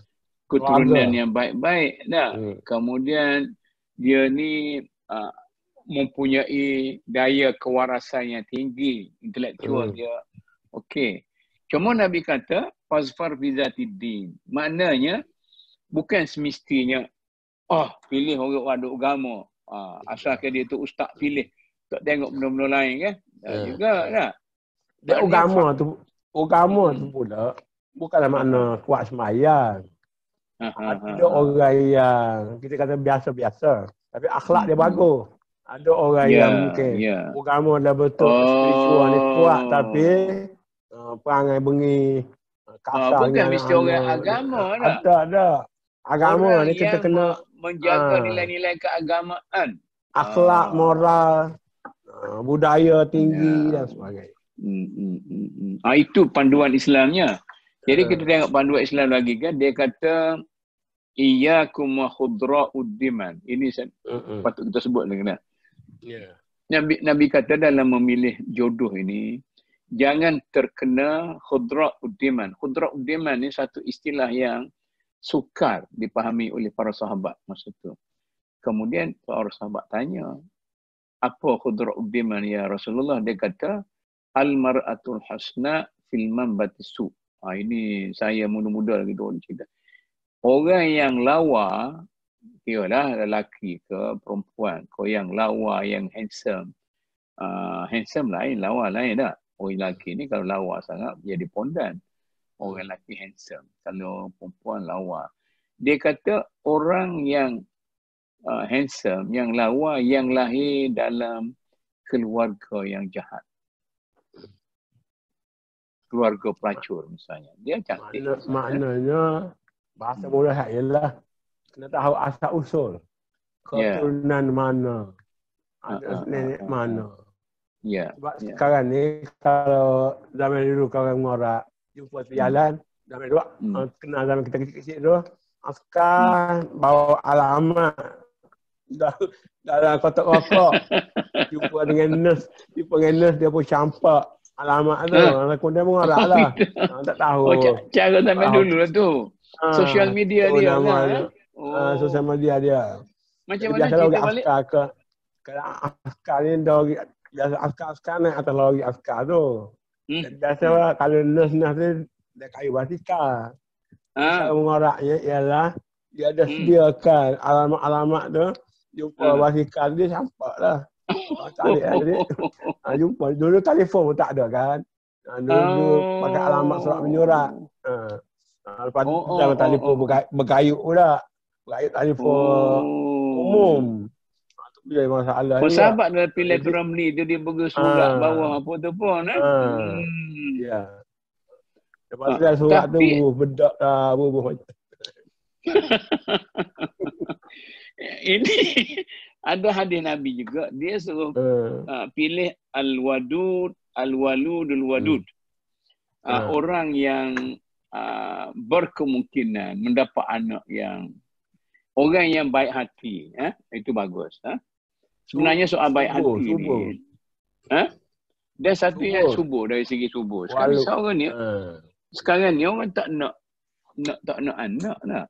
keturunan yang baik-baik. Kemudian dia ni mempunyai daya kewarasan yang tinggi, intelektual dia okey. Cuma Nabi kata fasfar bi zatid-din. Maknanya bukan semestinya pilih orang ada agama. Asalkan dia tu ustaz pilih. Tak tengok benda-benda lain kan. Juga tak. Dia agama tu pula bukanlah makna kuat sembahyang. Ada orang yang kita kata biasa-biasa tapi akhlak dia bagus. Ada orang yang mungkin agama dah betul spiritual ni kuat tapi perangai bengi kasar. Bukan mesti orang agama tak? Ada. Agama orang ni kita kena menjaga nilai-nilai keagamaan. Akhlak, moral, budaya tinggi dan sebagainya. Itu panduan Islamnya. Jadi kita tengok panduan Islam lagi kan. Dia kata iyyakum wa khudra'ud diman. Ini patut kita sebut lagi kan. Nabi kata dalam memilih jodoh ini, jangan terkena khudra'ud diman. Khudra'ud diman ni satu istilah yang sukar dipahami oleh para sahabat masa itu. Kemudian para sahabat tanya, apa khudra'ud diman ya Rasulullah? Dia kata, al-mar'atul hasna fil manbatis su. Ini saya muda-muda lagi dulu cerita. Orang yang lawa, Kiralah lelaki ke perempuan, kau yang lawa, yang handsome. Handsome lain, lawa lain tak? Orang lelaki ni kalau lawa sangat jadi pondan. Orang lelaki handsome. Kalau perempuan lawa. Dia kata orang yang handsome, yang lawa, yang lahir dalam keluarga yang jahat. Keluarga pelacur misalnya. Dia cantik. Maknanya bahasa mudah ialah kena tahu asal usul. Keturunan mana. Nenek mana. Sebab sekarang ni kalau zaman dulu kalau ngorak jumpa di jalan, zaman dulu kenal zaman kita kecil-kecil tu, askar bawa alamat dalam kotak rokok. Jumpa dengan nurse dia pun campak alamat tu. Kemudian mengorak lah. Tak tahu. Cara zaman dulu lah tu. Sosial media dia lah. Sosial media dia. Macam mana cerita balik? Kalau askar ni biasa askar naik atas lori askar tu. Biasa lah kalau nurse ni dia kayu basikal. Cara mengoraknya ialah dia ada sediakan alamat-alamat tu. Jumpa basikal dia campak lah. Tarik jadi. Jumpa. Dulu telefon pun tak ada kan. Dulu pakai alamat surat menyurat. Lepas tu dalam telefon bergayut pula. Bergayut telefon umum. Itu dia masalah. Sahabat dalam Pilatul Ramli tu dia bagi surat bawah apa tu pun. Ya. Lepas tu surat tu bedak lah. Ini ada hadis Nabi juga. Dia suruh pilih al-wadud, al-waludul wadud. Orang yang berkemungkinan mendapat anak yang orang yang baik hati. Itu bagus. Sebenarnya soal baik hati ni. Dan satu yang subur dari segi subur. Sekarang ni orang tak nak anak lah.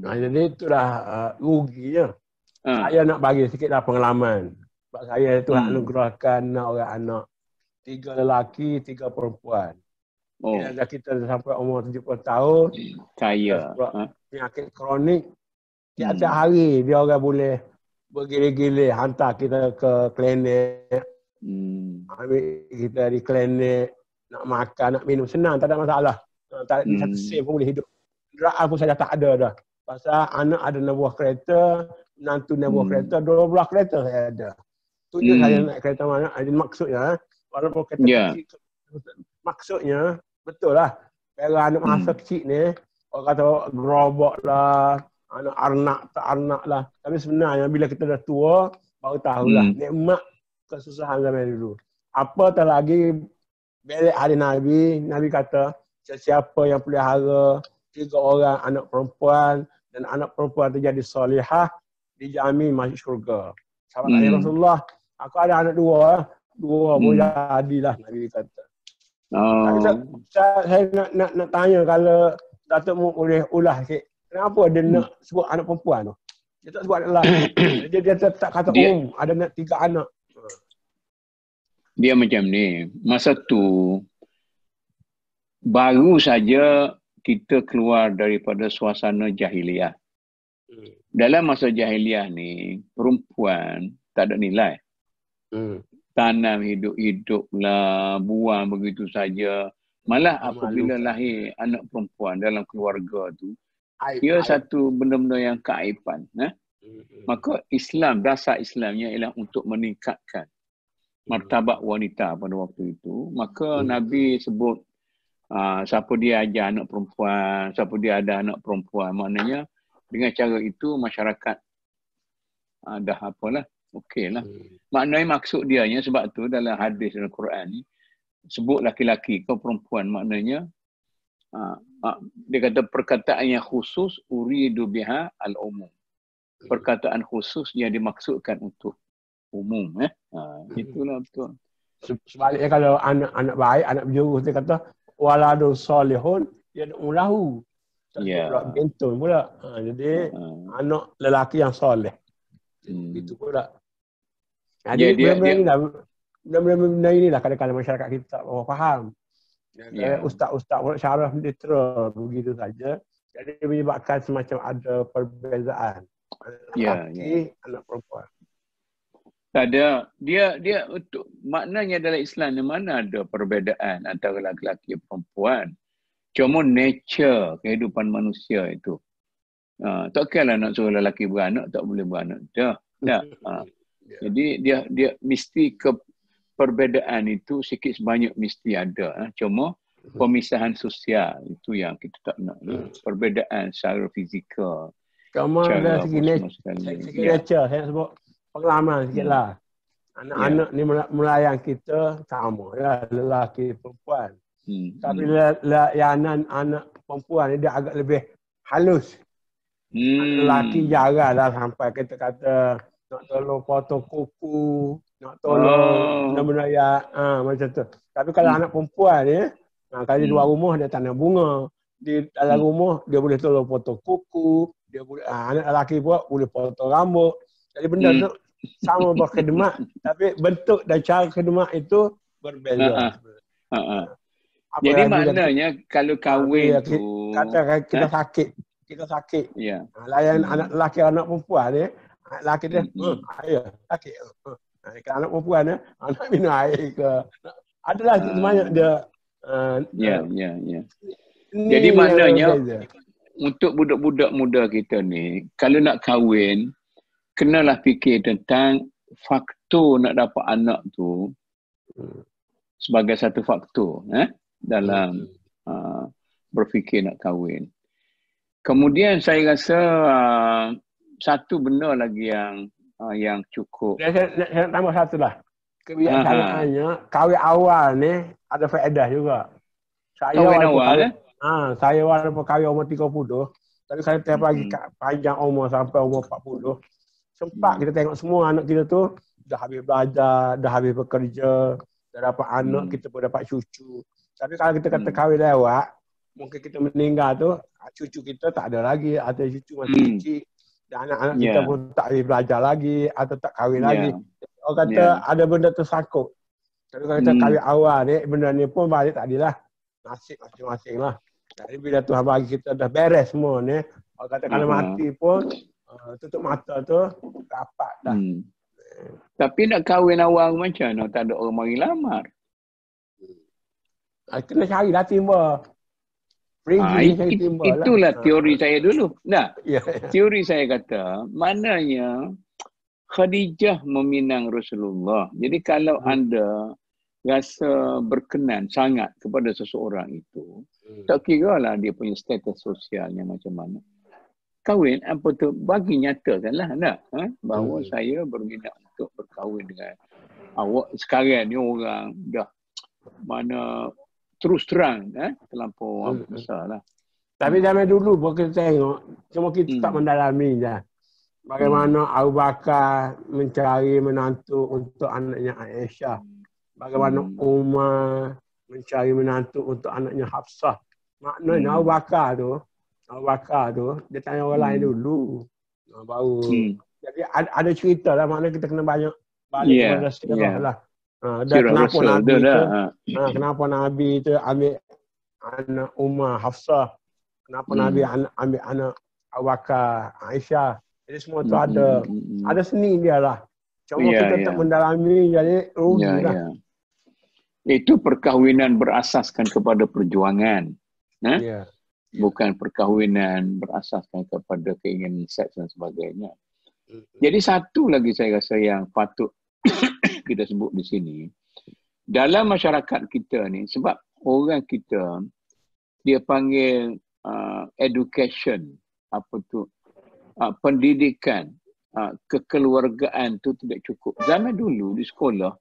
Jadi itulah ruginya. Saya nak bagi sikitlah pengalaman. Sebab saya Tuhan anugerahkan orang anak 3 lelaki, 3 perempuan. Bila kita sampai umur 70 tahun, kaya. Penyakit kronik, tiap-tiap hari dia orang boleh bergilir-gilir hantar kita ke klinik. Ambil kita di klinik, nak makan, nak minum, senang, tak ada masalah. Tak ada satu sen pun boleh hidup. Kenderaan pun saja tak ada dah. Pasal anak ada 6 buah kereta, menantu 6 buah kereta, 12 kereta saya ada. Tunjuk saya naik kereta mana, maksudnya, walaupun kereta kecil, maksudnya, betul lah. Para anak masa kecil ni, orang kata gerobak lah, anak arnak, tak arnak lah. Tapi sebenarnya bila kita dah tua, baru tahulah nikmat kesusahan zaman dulu. Apatah lagi, belik hari Nabi, Nabi kata, sesiapa yang pelihara 3 orang anak perempuan dan anak perempuan terjadi solihah, dijamin masuk syurga. Sahabat tanya Rasulullah, aku ada anak 2 pun jadilah, Nabi kata. Saya nak tanya kalau Datuk Mu boleh ulah sikit. Kenapa dia nak sebut anak perempuan tu? Dia tak sebut anak lelaki. Dia tak kata ada nak 3 anak. Dia macam ni. Masa tu baru saja kita keluar daripada suasana jahiliah. Dalam masa jahiliah ni, perempuan tak ada nilai. Tanam hidup-hidup lah, buang begitu saja. Malah apabila lahir anak perempuan dalam keluarga tu, ia satu benda-benda yang keaiban. Maka Islam, dasar Islamnya ialah untuk meningkatkan martabat wanita pada waktu itu. Maka Nabi sebut siapa dia ajar anak perempuan, siapa dia ada anak perempuan. Maknanya dengan cara itu masyarakat dah apalah, okey lah. Maknanya maksud dianya sebab tu dalam hadis dalam Quran ni sebut laki-laki ke perempuan, maknanya dia kata perkataan yang khusus uridu biha al-umum. Perkataan khusus yang dimaksudkan untuk umum. Itulah betul. Sebaliknya kalau anak baik, anak berjurus, dia kata waladun solihun yad'u lahu. Tak bentun pula. Jadi anak lelaki yang soleh. Itu pula. Jadi benda-benda inilah kadang-kadang masyarakat kita tak faham. Ustaz-ustaz syarah literal begitu saja. Jadi menyebabkan semacam ada perbezaan. Anak lelaki, anak perempuan. Tak ada. Dia untuk maknanya dalam Islam ni mana ada perbezaan antara lelaki dan perempuan. Cuma nature kehidupan manusia itu. Tak kira nak suruh lelaki beranak, tak boleh beranak. Dah. Jadi dia mesti perbezaan itu sikit sebanyak mesti ada. Cuma pemisahan sosial itu yang kita tak nak. Perbezaan secara fizikal. Cuma dari segi nature, saya sebut pengalaman sikit lah. Anak-anak ni melayan kita sama lah, lelaki perempuan. Tapi layanan anak perempuan ni dia agak lebih halus. Lelaki jarang lah sampai kita kata nak tolong potong kuku, nak tolong benda-benda macam tu. Tapi kalau anak perempuan ni, kalau di luar rumah dia tanam bunga. Di dalam rumah dia boleh tolong potong kuku, dia boleh anak lelaki pun boleh potong rambut. Jadi benda tu sama berkhidmat, tapi bentuk dan cara khidmat itu berbeza. Jadi maknanya kalau kahwin tu kata kita sakit. Layan anak lelaki anak perempuan ni, anak lelaki dia air sakit. Kalau anak perempuan ni anak minum air ke. Adalah sebanyak dia. Jadi maknanya untuk budak-budak muda kita ni, kalau nak kahwin, kenalah fikir tentang faktor nak dapat anak tu sebagai satu faktor dalam berfikir nak kahwin. Kemudian saya rasa satu benda lagi yang cukup. Saya tambah satu lah. Kebiasaannya kahwin awal ni ada faedah juga. Kahwin awal saya walaupun kahwin umur 30, tapi saya tiap lagi panjang umur sampai umur 40. Sempat kita tengok semua anak kita tu dah habis belajar, dah habis bekerja, dah dapat anak, kita pun dapat cucu. Tapi kalau kita kata kahwin lewat, mungkin kita meninggal tu, cucu kita tak ada lagi, atau cucu masih kecil, dan anak-anak kita pun tak habis belajar lagi, atau tak kahwin lagi. Orang kata ada benda tersangkut. Tapi kalau kita kahwin awal ni, benda ni pun balik tak adalah. Nasib masing-masing lah. Jadi bila Tuhan bagi kita dah beres semua ni, orang kata kalau mati pun, tutup mata tu dapat dah. Tapi nak kahwin awal macam mana? Tak ada orang mari lamar. Kena cari lah timba. Itulah teori saya dulu. Teori saya kata, maknanya Khadijah meminang Rasulullah. Jadi kalau anda rasa berkenan sangat kepada seseorang itu, tak kira lah dia punya status sosialnya macam mana. Kahwin apa tu bagi nyatakanlah bahawa saya berminat untuk berkahwin dengan awak. Sekarang ni orang dah mana terus terang terlampau besar lah. Tapi zaman dulu pun kita tengok, cuma kita tak mendalami je. Bagaimana Abu Bakar mencari menantu untuk anaknya Aisyah. Bagaimana Umar mencari menantu untuk anaknya Hafsah. Maknanya Abu Bakar tu, dia tanya orang lain dulu. Baru. Jadi ada cerita lah, maknanya kita kena balik kepada sirah lah. Kenapa Nabi tu ambil anak Umar Hafsah. Kenapa Nabi ambil anak Abu Bakar Aisyah. Jadi semua tu ada seni dia lah. Cuma kita tak mendalami, jadi rugi lah. Itu perkahwinan berasaskan kepada perjuangan. Bukan perkahwinan berasaskan kepada keinginan seks dan sebagainya. Jadi satu lagi saya rasa yang patut kita sebut di sini. Dalam masyarakat kita ni, sebab orang kita, dia panggil education, pendidikan, kekeluargaan tu tidak cukup. Zaman dulu di sekolah,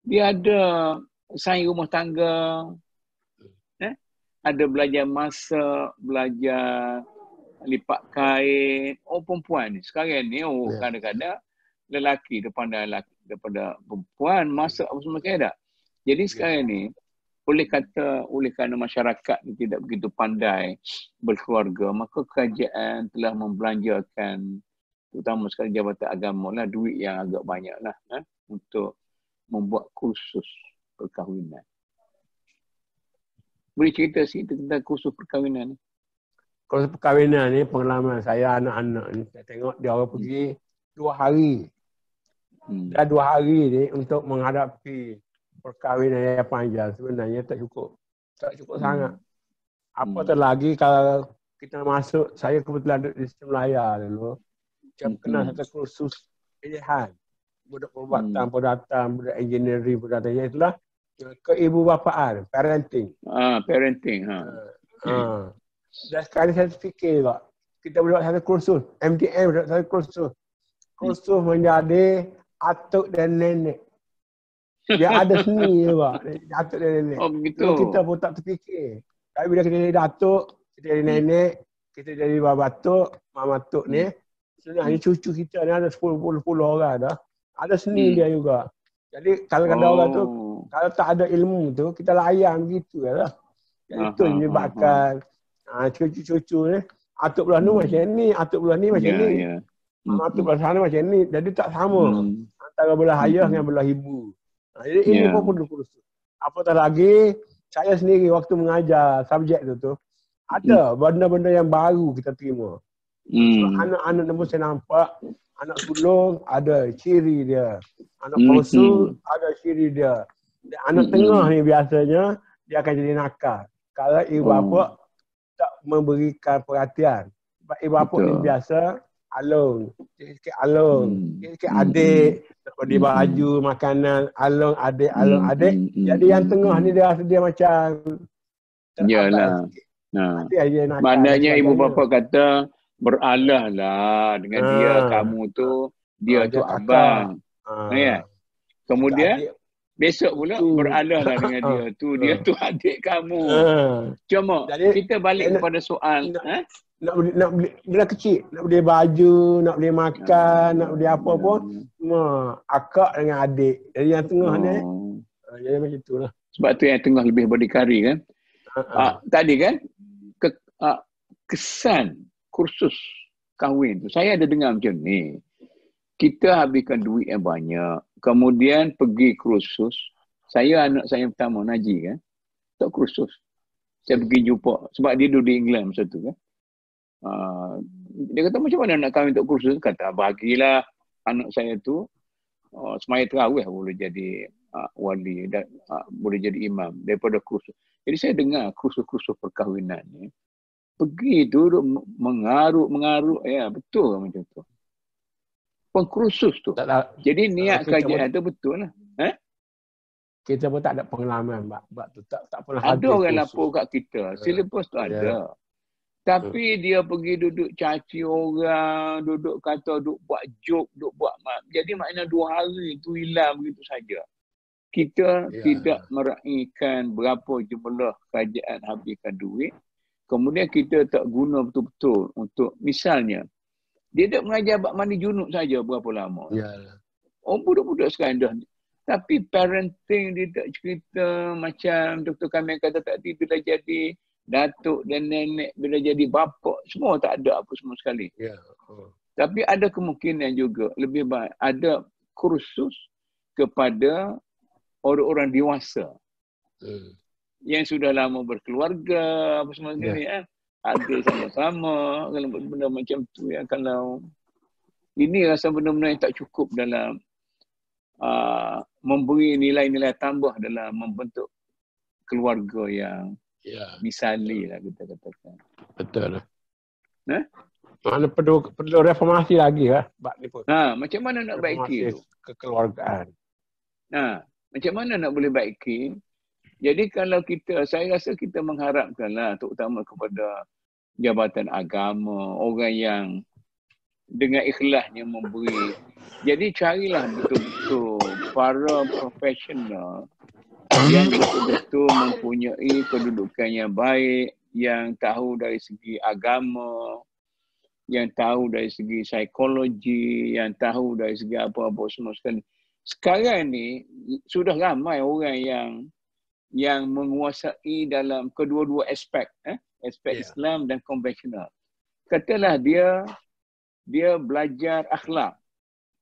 dia ada sains rumah tangga, ada belajar masak, belajar lipat kain. Perempuan ni. Sekarang ni, kadang-kadang lelaki daripada perempuan masak apa semua ada. Jadi sekarang ni, oleh kerana masyarakat ni tidak begitu pandai berkeluarga, maka kerajaan telah membelanjakan, terutama sekali Jabatan Agama lah, duit yang agak banyak lah untuk membuat kursus perkahwinan. Boleh cerita sikit tentang kursus perkahwinan ni? Kalau perkahwinan ni, pengalaman saya anak-anak ni, saya tengok dia orang pergi 2 hari. Dah 2 hari ni untuk menghadapi perkahwinan yang panjang sebenarnya tak cukup. Tak cukup sangat. Apatah lagi kalau kita masuk, saya kebetulan duduk di sistem layar dulu. Saya kenal satu kursus pilihan. Budak perubatan, perdatan, budak engineering, perdatan. Itulah keibubapaan, parenting. Parenting. Dan sekali saya fikir juga, kita buat satu kursus, MDM buat satu kursus. Kursus menjadi atuk dan nenek. Dia ada seni juga, atuk dan nenek. Oh begitu. So, kita pun tak terfikir. Tapi bila kita jadi datuk, kita jadi nenek, kita jadi babatuk, mamatuk ni, sebenarnya cucu kita ni ada 10 orang dah. Ada seni dia juga. Jadi kalau ada orang tu, kalau tak ada ilmu tu, kita layan begitu lah. Itu menyebabkan cucu-cucu ni, atuk belah ni macam ni, atuk belah ni macam ni. Atuk belah sana macam ni. Jadi tak sama antara belah ayah dengan belah ibu. Jadi ini pun perlu kursus. Apatah lagi, saya sendiri waktu mengajar subjek tu, ada benda-benda yang baru kita terima. Anak-anak ni pun saya nampak, anak sulung ada ciri dia. Anak bongsu ada ciri dia. Dan anak tengah ni biasanya, dia akan jadi nakal. Kalau ibu bapa tak memberikan perhatian. Sebab ibu bapa ni biasa alung. Sikit alung. Sikit adik. Nak beli baju, makanan. Alung adik, alung adik. Jadi yang tengah ni dia rasa dia macam yalah. Maknanya ibu bapa kata beralah lah dengan dia, kamu tu, dia tu abang. Kemudian besok pula beralah lah dengan dia tu, dia tu adik kamu. Cuma kita balik kepada soal. Nak beli bila kecil, nak beli baju, nak beli makan, nak beli apa pun, akak dengan adik. Jadi yang tengah ni, jadi macam itulah. Sebab tu yang tengah lebih berdikari kan. Tadi kan, kesan kursus kahwin tu, saya ada dengar macam ni. Kita habiskan duit yang banyak, kemudian pergi kursus. Anak saya pertama, Naji kan, tak kursus. Saya pergi jumpa, sebab dia duduk di England masa tu kan. Dia kata macam mana nak kahwin untuk kursus? Kata bagilah anak saya tu semaya tarawih boleh jadi wali dan boleh jadi imam daripada kursus. Jadi saya dengar kursus-kursus perkahwinan ni pergi duduk mengaruk ya, betul macam tu. Pengkursus tu. Jadi niat kajian tu betul lah. Kita pun tak ada pengalaman sebab tu tak pernah ada orang lapor kat kita. Silibus tu ada. Tapi dia pergi duduk caci orang, duduk kata, duduk buat joke, duduk buat jadi maknanya 2 hari tu hilang begitu saja. Kita tidak meraihkan berapa jumlah kajian habiskan duit. Kemudian kita tak guna betul-betul untuk, misalnya, dia tak mengajar bab mandi junub saja berapa lama. Budak-budak sekarang dah. Tapi parenting dia tak cerita macam Dr. Kamil kata tadi, bila jadi datuk dan nenek, bila jadi bapa, semua tak ada apa semua sekali. Tapi ada kemungkinan juga lebih baik ada kursus kepada orang-orang dewasa yang sudah lama berkeluarga, apa semua sekali. Ada sama-sama, kalau benda macam tu ya. Kalau ini rasa benda-benda yang tak cukup dalam memberi nilai-nilai tambah dalam membentuk keluarga yang misali lah kita katakan. Betul. Mana perlu reformasi lagi lah. Macam mana nak baiki tu? Kekeluargaan. Macam mana nak boleh baiki? Jadi kalau saya rasa kita mengharapkanlah terutama kepada jabatan agama, orang yang dengan ikhlasnya memberi. Jadi carilah betul-betul para profesional yang betul-betul mempunyai kedudukan yang baik, yang tahu dari segi agama, yang tahu dari segi psikologi, yang tahu dari segi apa-apa semua sekali. Sekarang ni sudah ramai orang yang menguasai dalam kedua-dua aspek, aspek Islam dan konvensional. Katalah dia belajar akhlak,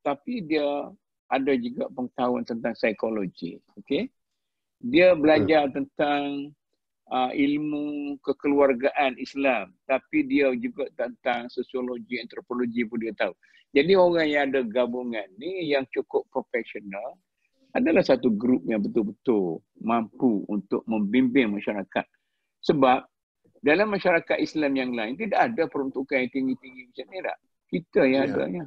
tapi dia ada juga pengetahuan tentang psikologi, okey? Dia belajar tentang ilmu kekeluargaan Islam, tapi dia juga tentang sosiologi, antropologi pun dia tahu. Jadi orang yang ada gabungan ni yang cukup profesional adalah satu grup yang betul-betul mampu untuk membimbing masyarakat. Sebab dalam masyarakat Islam yang lain tidak ada peruntukan yang tinggi-tinggi macam ni tak. Kita yang adanya.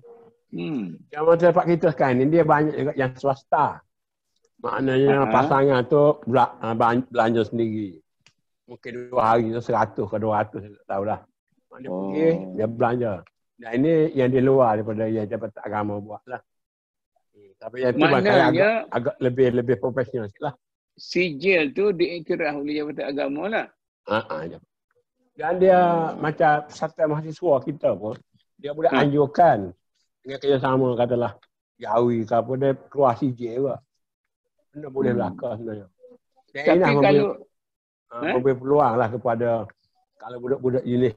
Yang tempat kita sekarang ni dia banyak juga yang swasta. Maknanya pasangan tu belanja sendiri. Mungkin 2 hari tu 100 ke 200, saya tak tahulah. Dia pergi, dia belanja. Dan ini yang di luar daripada yang Jabatan Agama buat lah. Tapi yang tu maknanya agak lebih profesional sikit lah. Sijil tu diiktiraf oleh Jabatan Agama lah. Dan dia macam persatuan mahasiswa kita pun, dia boleh anjurkan dengan kerjasama katalah Jawi ke apa, dia keluar sijil juga. Benda boleh belakang sebenarnya. Dan tapi kalau memberi peluang lah kepada kalau budak-budak ini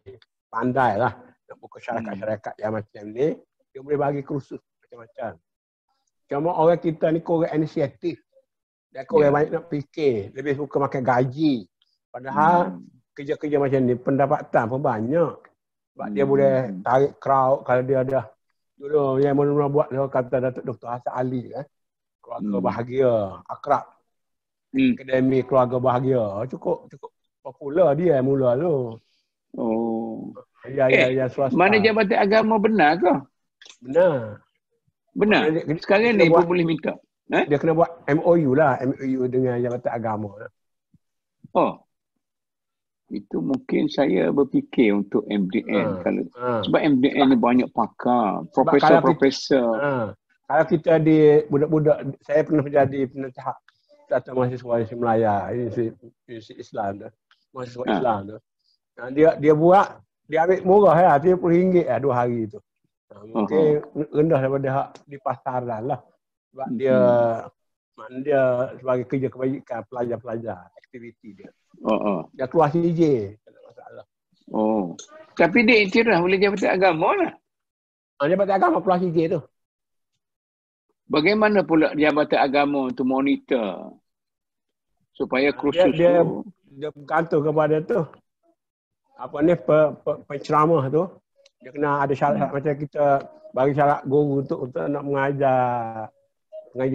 pandai lah nak buka syarikat-syarikat yang macam ni, dia boleh bagi kursus macam-macam. Cuma orang kita ni kurang inisiatif. Dan kurang banyak nak fikir. Lebih suka makan gaji. Padahal kerja-kerja macam ni pendapatan pun banyak. Sebab dia boleh tarik crowd kalau dia ada. Dulu yang mula-mula buat dia kata Datuk Dr. Hasan Ali kan. Keluarga bahagia, akrab. Akademi keluarga bahagia. Cukup popular dia mula tu. Ya, swasta. Mana Jabatan Agama benar ke? Benar. Sekarang ni pun boleh minta. Dia kena buat MOU lah. MOU dengan Jabatan Agama lah. Itu mungkin saya berfikir untuk MDN. Sebab MDN ni banyak pakar. Profesor-profesor. Kalau kita di budak-budak, saya pernah menjadi penentah satu mahasiswa di Melaya, Universiti Islam tu. Mahasiswa Islam tu. Dia buat, dia ambil murah lah, RM30 lah 2 hari tu. Mungkin rendah daripada hak di pasaran lah. Sebab dia sebagai kerja kebajikan pelajar-pelajar, aktiviti dia. Dia keluar CJ, tak ada masalah. Tapi dia iktiraf oleh Jabatan Agama lah. Jabatan Agama keluar CJ tu. Bagaimana pula Jabatan Agama untuk monitor supaya kursus dia bergantung kepada tu. Apa ni penceramah tu. Dia kena ada syarat macam kita bagi syarat guru untuk nak mengajar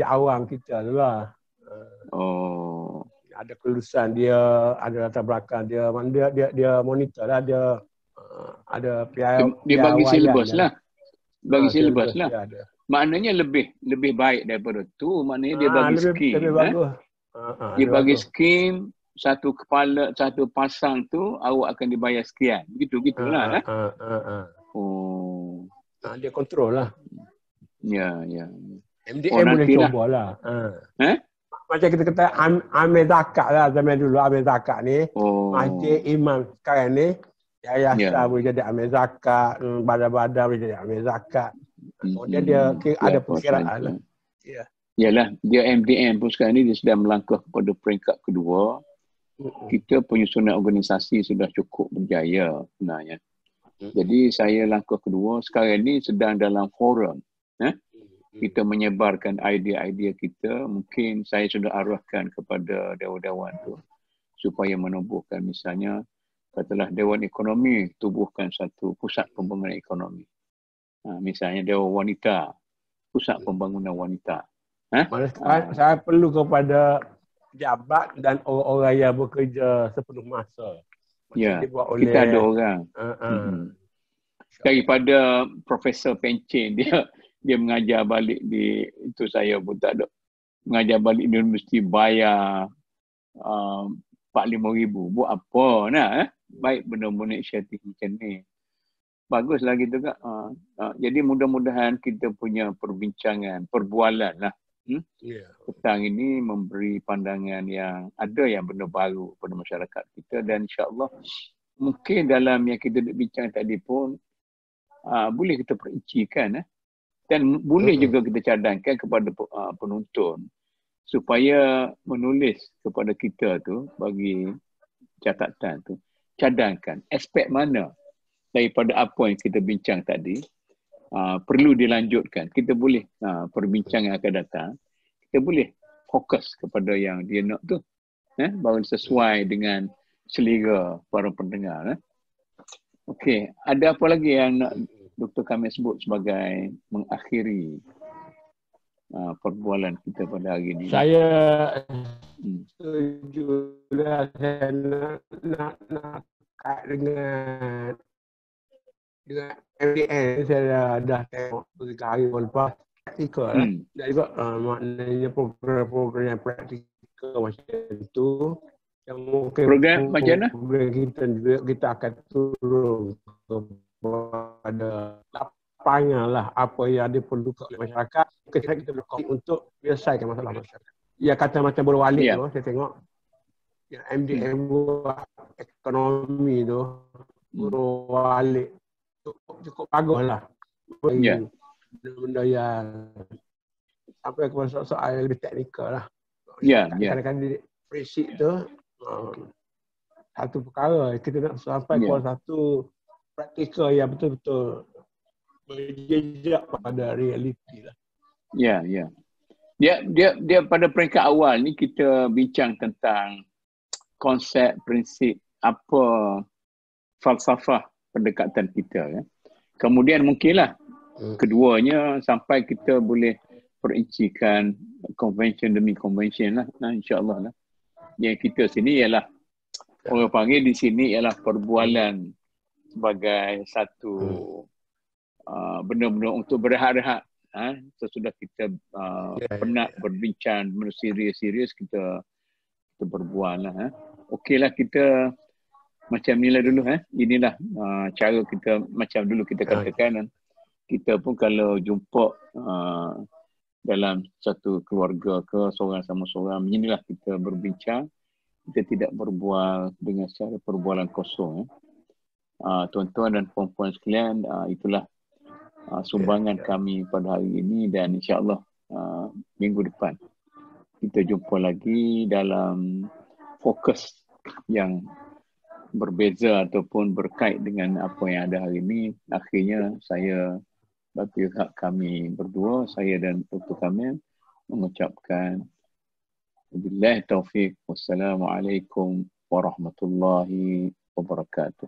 awam kita tu lah. Ada kelulusan dia, ada latar belakang dia, dia monitor lah, dia ada dia bagi silibus lah. Bagi silibus lah. Maknanya lebih baik daripada tu, maknanya dia bagi skim. Lebih bagus. Dia bagi skim, satu kepala, satu pasang tu awak akan dibayar sekian. Gitulah. Dia kontrol lah. Ya. MDM boleh cuba lah. Macam kita kata ambil zakat lah zaman dulu. Ambil zakat ni, masjid imam sekarang ni, yayasan boleh jadi ambil zakat, badan-badan boleh jadi ambil zakat. Kemudian dia ada perkiraan lah. Yalah, dia MDM pun sekarang ni dia sedang melangkah kepada peringkat kedua. Kita penyusunan organisasi sudah cukup berjaya sebenarnya. Jadi saya langkah kedua sekarang ni sedang dalam forum. Kita menyebarkan idea-idea kita. Mungkin saya sudah arahkan kepada dewan-dewan tu supaya menubuhkan misalnya katalah Dewan Ekonomi tubuhkan satu pusat pembangunan ekonomi. Misalnya Dewan Wanita, pusat pembangunan wanita. Saya perlu kepada jabat dan orang-orang yang bekerja sepenuh masa. Kita ada orang. Daripada Profesor Pencin, dia mengajar balik itu saya pun tak ada. Mengajar balik dia mesti bayar 45,000. Buat apa nak? Baik benda-benda inisiatif macam ni. Baguslah gitu kan. Jadi mudah-mudahan kita punya perbincangan, perbualan lah. Petang ini memberi pandangan yang ada yang benda baru pada masyarakat kita dan insya-Allah mungkin dalam yang kita bincang tadi pun boleh kita perincikan dan boleh juga kita cadangkan kepada penonton supaya menulis kepada kita tu bagi catatan tu cadangkan aspek mana daripada apa yang kita bincang tadi perlu dilanjutkan. Kita boleh perbincangan yang akan datang kita boleh fokus kepada yang dia nak tu baru sesuai dengan selera para pendengar. Okey, ada apa lagi yang nak Dr. Kamil sebut sebagai mengakhiri perbualan kita pada hari ini? Saya setuju lah, saya nak kait dengan MDN. Saya dah tengok 3 hari lepas praktikal lah. Dan juga maknanya program-program yang praktikal macam tu, yang mungkin program macam mana? Program kita juga kita akan turun kepada lapangan lah, apa yang diperlukan oleh masyarakat. Kita berkomitmen untuk menyelesaikan masalah masyarakat. Ya kata macam bola walik tu, saya tengok yang MDM buat ekonomi tu, bola walik cukup bagus lah. Benda yang sampai kepada soal yang lebih teknikal lah. Kadang-kadang di prinsip tu satu perkara, kita nak sampai kepada satu praktikal yang betul-betul berjejak pada realiti lah. Dia pada peringkat awal ni kita bincang tentang konsep, prinsip, apa falsafah pendekatan kita. Kemudian mungkinlah keduanya sampai kita boleh perincikan convention demi convention lah. InsyaAllah lah. Yang kita sini ialah, orang panggil di sini ialah perbualan sebagai satu benda-benda untuk berehat-rehat. Sesudah kita penat berbincang benda serius-serius, kita berbual lah. Okeylah, kita macam inilah dulu. Inilah cara kita, macam dulu kita katakan, kita pun kalau jumpa dalam satu keluarga ke, seorang sama seorang, inilah kita berbincang. Kita tidak berbual dengan secara perbualan kosong. Tuan-tuan dan puan-puan sekalian, itulah sumbangan kami pada hari ini, dan insya-Allah minggu depan kita jumpa lagi dalam fokus yang berbeza ataupun berkait dengan apa yang ada hari ini. Akhirnya saya, bagi pihak kami berdua, saya dan Dr. Kamil, mengucapkan wabillahi taufiq, wassalamualaikum warahmatullahi wabarakatuh.